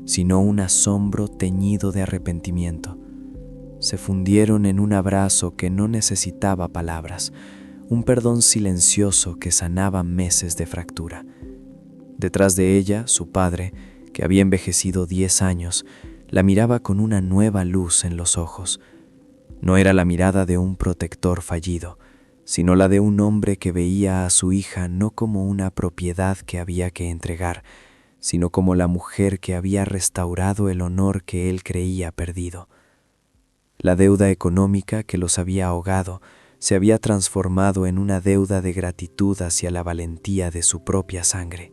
sino un asombro teñido de arrepentimiento. Se fundieron en un abrazo que no necesitaba palabras, un perdón silencioso que sanaba meses de fractura. Detrás de ella, su padre, que había envejecido 10 años, la miraba con una nueva luz en los ojos. No era la mirada de un protector fallido, sino la de un hombre que veía a su hija no como una propiedad que había que entregar, sino como la mujer que había restaurado el honor que él creía perdido. La deuda económica que los había ahogado se había transformado en una deuda de gratitud hacia la valentía de su propia sangre.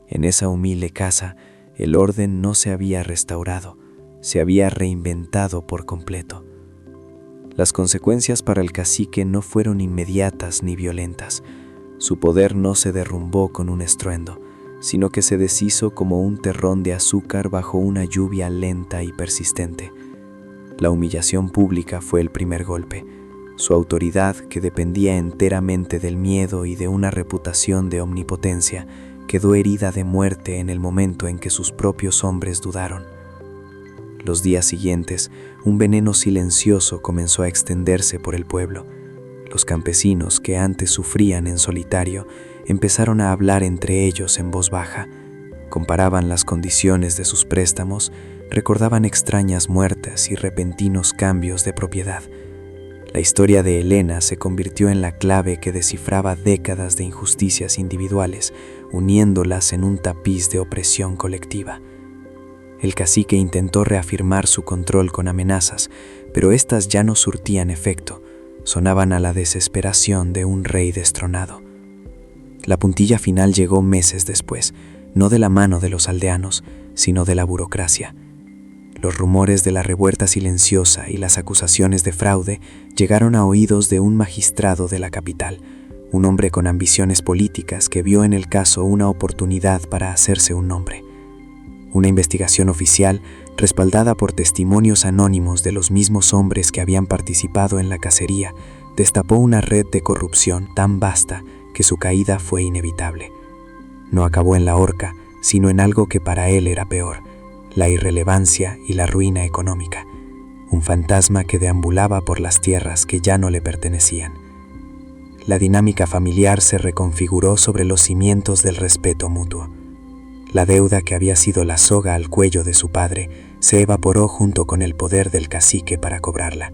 En esa humilde casa, el orden no se había restaurado, se había reinventado por completo. Las consecuencias para el cacique no fueron inmediatas ni violentas. Su poder no se derrumbó con un estruendo, sino que se deshizo como un terrón de azúcar bajo una lluvia lenta y persistente. La humillación pública fue el primer golpe. Su autoridad, que dependía enteramente del miedo y de una reputación de omnipotencia, quedó herida de muerte en el momento en que sus propios hombres dudaron. Los días siguientes, un veneno silencioso comenzó a extenderse por el pueblo. Los campesinos, que antes sufrían en solitario, empezaron a hablar entre ellos en voz baja. Comparaban las condiciones de sus préstamos, recordaban extrañas muertes y repentinos cambios de propiedad. La historia de Helena se convirtió en la clave que descifraba décadas de injusticias individuales, uniéndolas en un tapiz de opresión colectiva. El cacique intentó reafirmar su control con amenazas, pero éstas ya no surtían efecto, sonaban a la desesperación de un rey destronado. La puntilla final llegó meses después, no de la mano de los aldeanos, sino de la burocracia. Los rumores de la revuelta silenciosa y las acusaciones de fraude llegaron a oídos de un magistrado de la capital, un hombre con ambiciones políticas que vio en el caso una oportunidad para hacerse un nombre. Una investigación oficial, respaldada por testimonios anónimos de los mismos hombres que habían participado en la cacería, destapó una red de corrupción tan vasta que su caída fue inevitable. No acabó en la horca, sino en algo que para él era peor: la irrelevancia y la ruina económica, un fantasma que deambulaba por las tierras que ya no le pertenecían. La dinámica familiar se reconfiguró sobre los cimientos del respeto mutuo. La deuda que había sido la soga al cuello de su padre se evaporó junto con el poder del cacique para cobrarla.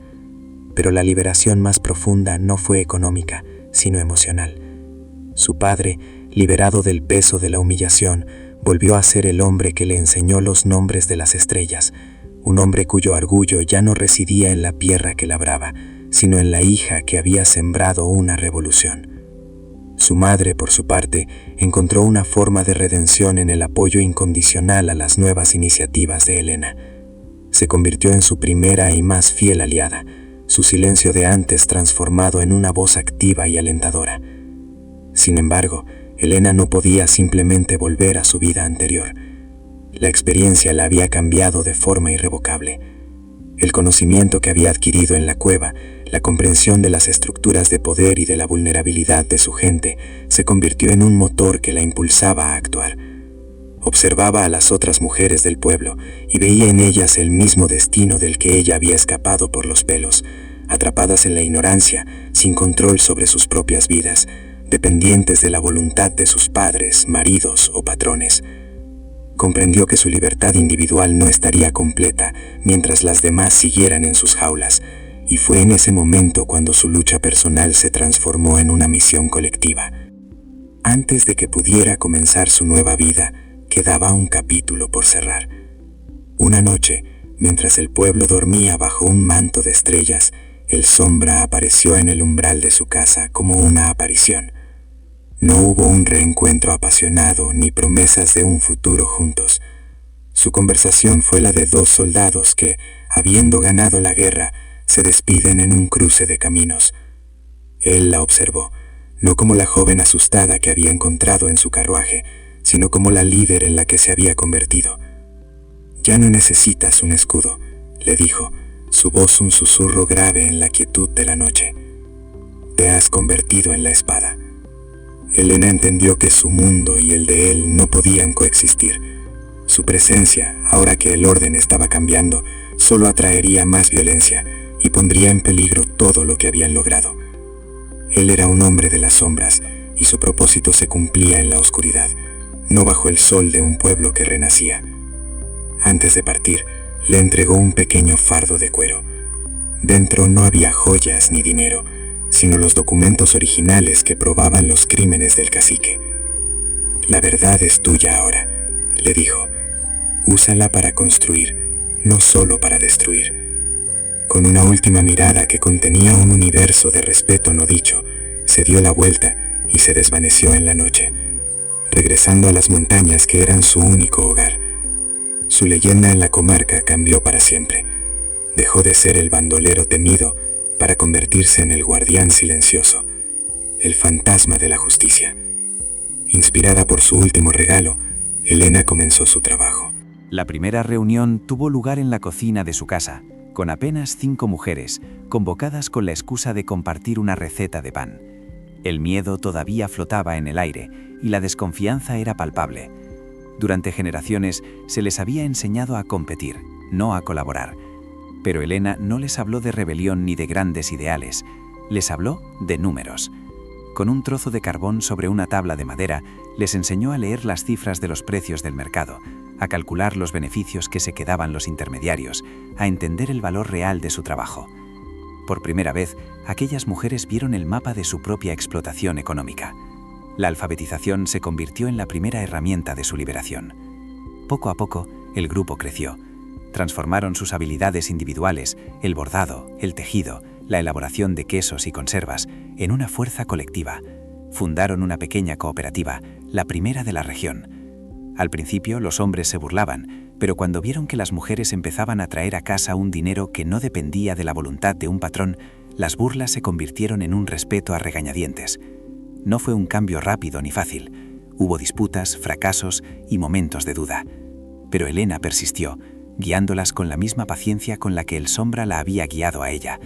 Pero la liberación más profunda no fue económica, sino emocional. Su padre, liberado del peso de la humillación, volvió a ser el hombre que le enseñó los nombres de las estrellas, un hombre cuyo orgullo ya no residía en la tierra que labraba, sino en la hija que había sembrado una revolución. Su madre, por su parte, encontró una forma de redención en el apoyo incondicional a las nuevas iniciativas de Elena. Se convirtió en su primera y más fiel aliada, su silencio de antes transformado en una voz activa y alentadora. Sin embargo, Elena no podía simplemente volver a su vida anterior. La experiencia la había cambiado de forma irrevocable. El conocimiento que había adquirido en la cueva, la comprensión de las estructuras de poder y de la vulnerabilidad de su gente, se convirtió en un motor que la impulsaba a actuar. Observaba a las otras mujeres del pueblo y veía en ellas el mismo destino del que ella había escapado por los pelos, atrapadas en la ignorancia, sin control sobre sus propias vidas, dependientes de la voluntad de sus padres, maridos o patrones. Comprendió que su libertad individual no estaría completa mientras las demás siguieran en sus jaulas, y fue en ese momento cuando su lucha personal se transformó en una misión colectiva. Antes de que pudiera comenzar su nueva vida, quedaba un capítulo por cerrar. Una noche, mientras el pueblo dormía bajo un manto de estrellas, el Sombra apareció en el umbral de su casa como una aparición. No hubo un reencuentro apasionado ni promesas de un futuro juntos. Su conversación fue la de dos soldados que, habiendo ganado la guerra, se despiden en un cruce de caminos. Él la observó, no como la joven asustada que había encontrado en su carruaje, sino como la líder en la que se había convertido. «Ya no necesitas un escudo», le dijo, su voz un susurro grave en la quietud de la noche. «Te has convertido en la espada». Elena entendió que su mundo y el de él no podían coexistir. Su presencia, ahora que el orden estaba cambiando, solo atraería más violencia y pondría en peligro todo lo que habían logrado. Él era un hombre de las sombras y su propósito se cumplía en la oscuridad, no bajo el sol de un pueblo que renacía. Antes de partir, le entregó un pequeño fardo de cuero. Dentro no había joyas ni dinero, sino los documentos originales que probaban los crímenes del cacique. «La verdad es tuya ahora», le dijo. «Úsala para construir, no solo para destruir». Con una última mirada que contenía un universo de respeto no dicho, se dio la vuelta y se desvaneció en la noche, regresando a las montañas que eran su único hogar. Su leyenda en la comarca cambió para siempre. Dejó de ser el bandolero temido para convertirse en el guardián silencioso, el fantasma de la justicia. Inspirada por su último regalo, Elena comenzó su trabajo. La primera reunión tuvo lugar en la cocina de su casa, con apenas 5 mujeres, convocadas con la excusa de compartir una receta de pan. El miedo todavía flotaba en el aire y la desconfianza era palpable. Durante generaciones se les había enseñado a competir, no a colaborar. Pero Elena no les habló de rebelión ni de grandes ideales, les habló de números. Con un trozo de carbón sobre una tabla de madera, les enseñó a leer las cifras de los precios del mercado, a calcular los beneficios que se quedaban los intermediarios, a entender el valor real de su trabajo. Por primera vez, aquellas mujeres vieron el mapa de su propia explotación económica. La alfabetización se convirtió en la primera herramienta de su liberación. Poco a poco, el grupo creció. Transformaron sus habilidades individuales, el bordado, el tejido, la elaboración de quesos y conservas, en una fuerza colectiva. Fundaron una pequeña cooperativa, la primera de la región. Al principio los hombres se burlaban, pero cuando vieron que las mujeres empezaban a traer a casa un dinero que no dependía de la voluntad de un patrón, las burlas se convirtieron en un respeto a regañadientes. No fue un cambio rápido ni fácil. Hubo disputas, fracasos y momentos de duda. Pero Elena persistió, guiándolas con la misma paciencia con la que el Sombra la había guiado a ella,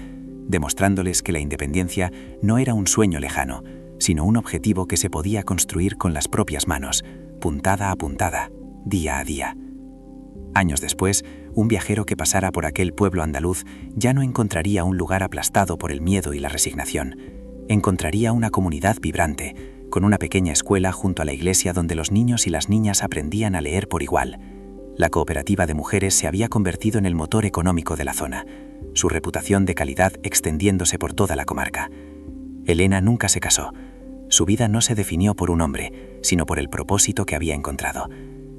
demostrándoles que la independencia no era un sueño lejano, sino un objetivo que se podía construir con las propias manos, puntada a puntada, día a día. Años después, un viajero que pasara por aquel pueblo andaluz ya no encontraría un lugar aplastado por el miedo y la resignación. Encontraría una comunidad vibrante, con una pequeña escuela junto a la iglesia donde los niños y las niñas aprendían a leer por igual. La cooperativa de mujeres se había convertido en el motor económico de la zona, su reputación de calidad extendiéndose por toda la comarca. Elena nunca se casó. Su vida no se definió por un hombre, sino por el propósito que había encontrado.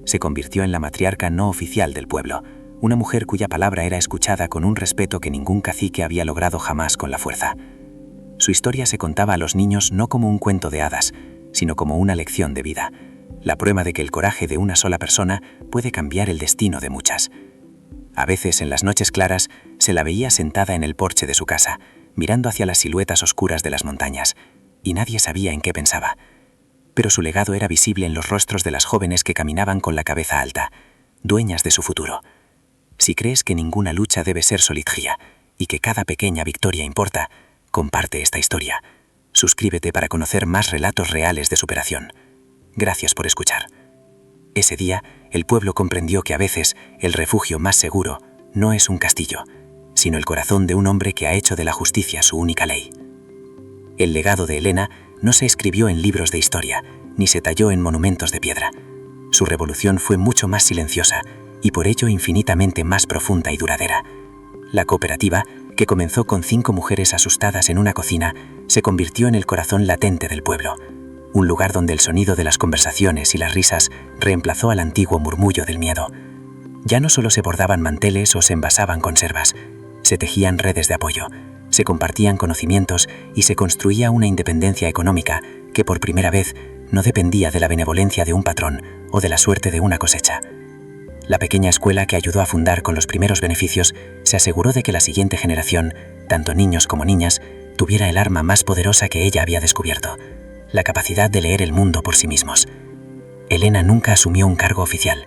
Se convirtió en la matriarca no oficial del pueblo, una mujer cuya palabra era escuchada con un respeto que ningún cacique había logrado jamás con la fuerza. Su historia se contaba a los niños no como un cuento de hadas, sino como una lección de vida, la prueba de que el coraje de una sola persona puede cambiar el destino de muchas. A veces, en las noches claras, se la veía sentada en el porche de su casa, mirando hacia las siluetas oscuras de las montañas, y nadie sabía en qué pensaba. Pero su legado era visible en los rostros de las jóvenes que caminaban con la cabeza alta, dueñas de su futuro. Si crees que ninguna lucha debe ser solitaria y que cada pequeña victoria importa, comparte esta historia. Suscríbete para conocer más relatos reales de superación. Gracias por escuchar. Ese día, el pueblo comprendió que a veces el refugio más seguro no es un castillo, sino el corazón de un hombre que ha hecho de la justicia su única ley. El legado de Elena no se escribió en libros de historia, ni se talló en monumentos de piedra. Su revolución fue mucho más silenciosa y por ello infinitamente más profunda y duradera. La cooperativa, que comenzó con 5 mujeres asustadas en una cocina, se convirtió en el corazón latente del pueblo, un lugar donde el sonido de las conversaciones y las risas reemplazó al antiguo murmullo del miedo. Ya no solo se bordaban manteles o se envasaban conservas, se tejían redes de apoyo, se compartían conocimientos y se construía una independencia económica que por primera vez no dependía de la benevolencia de un patrón o de la suerte de una cosecha. La pequeña escuela que ayudó a fundar con los primeros beneficios se aseguró de que la siguiente generación, tanto niños como niñas, tuviera el arma más poderosa que ella había descubierto, la capacidad de leer el mundo por sí mismos. Elena nunca asumió un cargo oficial,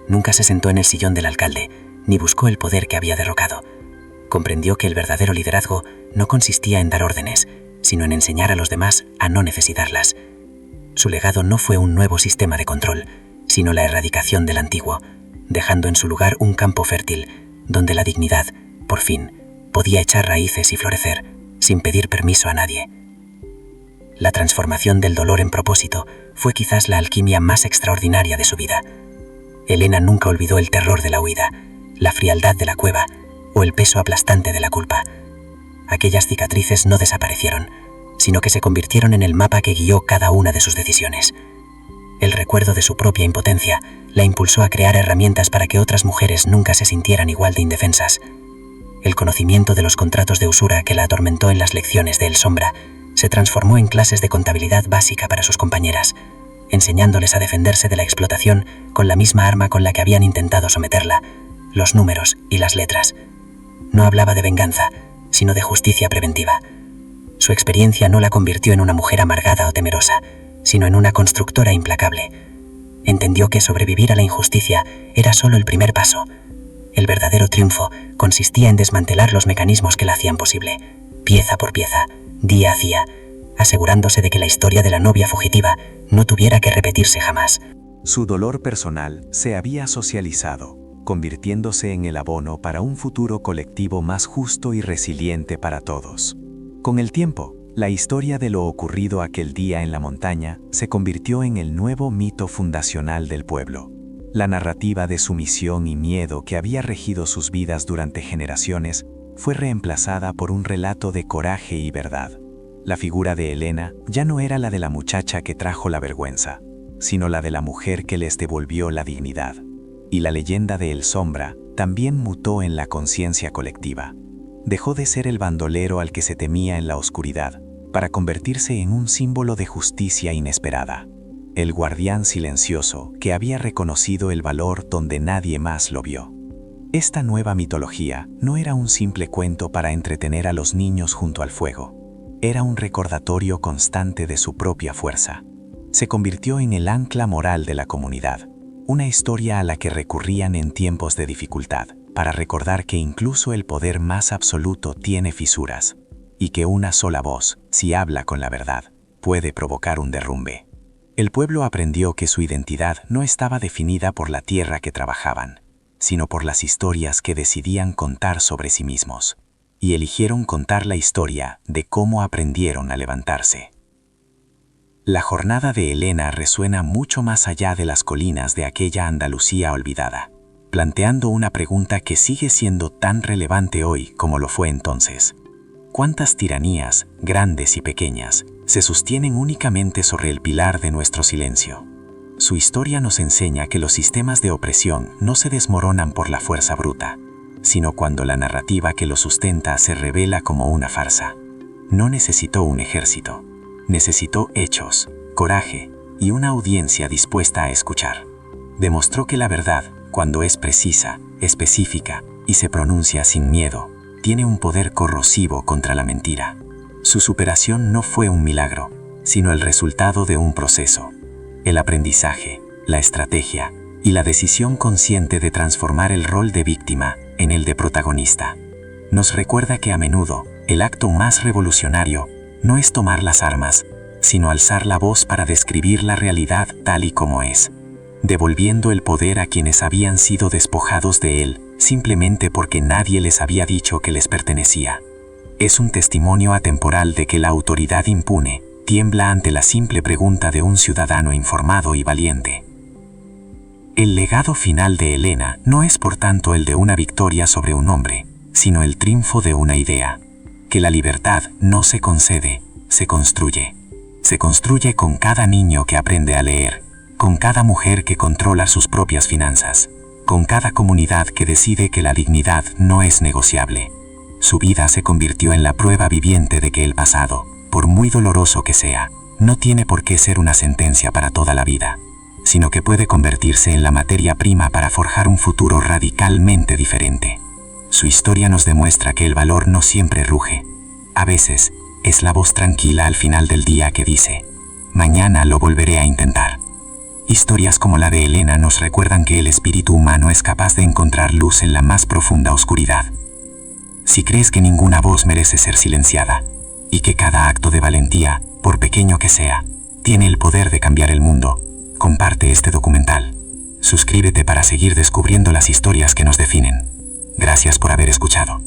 nunca se sentó en el sillón del alcalde, ni buscó el poder que había derrocado. Comprendió que el verdadero liderazgo no consistía en dar órdenes, sino en enseñar a los demás a no necesitarlas. Su legado no fue un nuevo sistema de control, sino la erradicación del antiguo, dejando en su lugar un campo fértil, donde la dignidad, por fin, podía echar raíces y florecer, sin pedir permiso a nadie. La transformación del dolor en propósito fue quizás la alquimia más extraordinaria de su vida. Elena nunca olvidó el terror de la huida, la frialdad de la cueva o el peso aplastante de la culpa. Aquellas cicatrices no desaparecieron, sino que se convirtieron en el mapa que guió cada una de sus decisiones. El recuerdo de su propia impotencia la impulsó a crear herramientas para que otras mujeres nunca se sintieran igual de indefensas. El conocimiento de los contratos de usura que la atormentó en las lecciones de El Sombra se transformó en clases de contabilidad básica para sus compañeras, enseñándoles a defenderse de la explotación con la misma arma con la que habían intentado someterla, los números y las letras. No hablaba de venganza, sino de justicia preventiva. Su experiencia no la convirtió en una mujer amargada o temerosa, sino en una constructora implacable. Entendió que sobrevivir a la injusticia era solo el primer paso. El verdadero triunfo consistía en desmantelar los mecanismos que la hacían posible, pieza por pieza, día a día, asegurándose de que la historia de la novia fugitiva no tuviera que repetirse jamás. Su dolor personal se había socializado, convirtiéndose en el abono para un futuro colectivo más justo y resiliente para todos. Con el tiempo, la historia de lo ocurrido aquel día en la montaña se convirtió en el nuevo mito fundacional del pueblo. La narrativa de sumisión y miedo que había regido sus vidas durante generaciones fue reemplazada por un relato de coraje y verdad. La figura de Elena ya no era la de la muchacha que trajo la vergüenza, sino la de la mujer que les devolvió la dignidad. Y la leyenda de El Sombra también mutó en la conciencia colectiva. Dejó de ser el bandolero al que se temía en la oscuridad, para convertirse en un símbolo de justicia inesperada. el guardián silencioso que había reconocido el valor donde nadie más lo vio. Esta nueva mitología no era un simple cuento para entretener a los niños junto al fuego. Era un recordatorio constante de su propia fuerza. Se convirtió en el ancla moral de la comunidad, una historia a la que recurrían en tiempos de dificultad, para recordar que incluso el poder más absoluto tiene fisuras, y que una sola voz, si habla con la verdad, puede provocar un derrumbe. El pueblo aprendió que su identidad no estaba definida por la tierra que trabajaban, sino por las historias que decidían contar sobre sí mismos, y eligieron contar la historia de cómo aprendieron a levantarse. La jornada de Elena resuena mucho más allá de las colinas de aquella Andalucía olvidada, planteando una pregunta que sigue siendo tan relevante hoy como lo fue entonces. ¿Cuántas tiranías, grandes y pequeñas, se sostienen únicamente sobre el pilar de nuestro silencio? Su historia nos enseña que los sistemas de opresión no se desmoronan por la fuerza bruta, sino cuando la narrativa que los sustenta se revela como una farsa. No necesitó un ejército. Necesitó hechos, coraje y una audiencia dispuesta a escuchar. Demostró que la verdad, cuando es precisa, específica y se pronuncia sin miedo, tiene un poder corrosivo contra la mentira. Su superación no fue un milagro, sino el resultado de un proceso. El aprendizaje, la estrategia y la decisión consciente de transformar el rol de víctima en el de protagonista. Nos recuerda que a menudo, el acto más revolucionario no es tomar las armas, sino alzar la voz para describir la realidad tal y como es, devolviendo el poder a quienes habían sido despojados de él, simplemente porque nadie les había dicho que les pertenecía. Es un testimonio atemporal de que la autoridad impune tiembla ante la simple pregunta de un ciudadano informado y valiente. El legado final de Elena no es por tanto el de una victoria sobre un hombre, sino el triunfo de una idea. Que la libertad no se concede, se construye. Se construye con cada niño que aprende a leer, con cada mujer que controla sus propias finanzas, con cada comunidad que decide que la dignidad no es negociable. Su vida se convirtió en la prueba viviente de que el pasado, por muy doloroso que sea, no tiene por qué ser una sentencia para toda la vida, sino que puede convertirse en la materia prima para forjar un futuro radicalmente diferente. Su historia nos demuestra que el valor no siempre ruge. A veces, es la voz tranquila al final del día que dice, mañana lo volveré a intentar. Historias como la de Elena nos recuerdan que el espíritu humano es capaz de encontrar luz en la más profunda oscuridad. Si crees que ninguna voz merece ser silenciada, y que cada acto de valentía, por pequeño que sea, tiene el poder de cambiar el mundo, comparte este documental. Suscríbete para seguir descubriendo las historias que nos definen. Gracias por haber escuchado.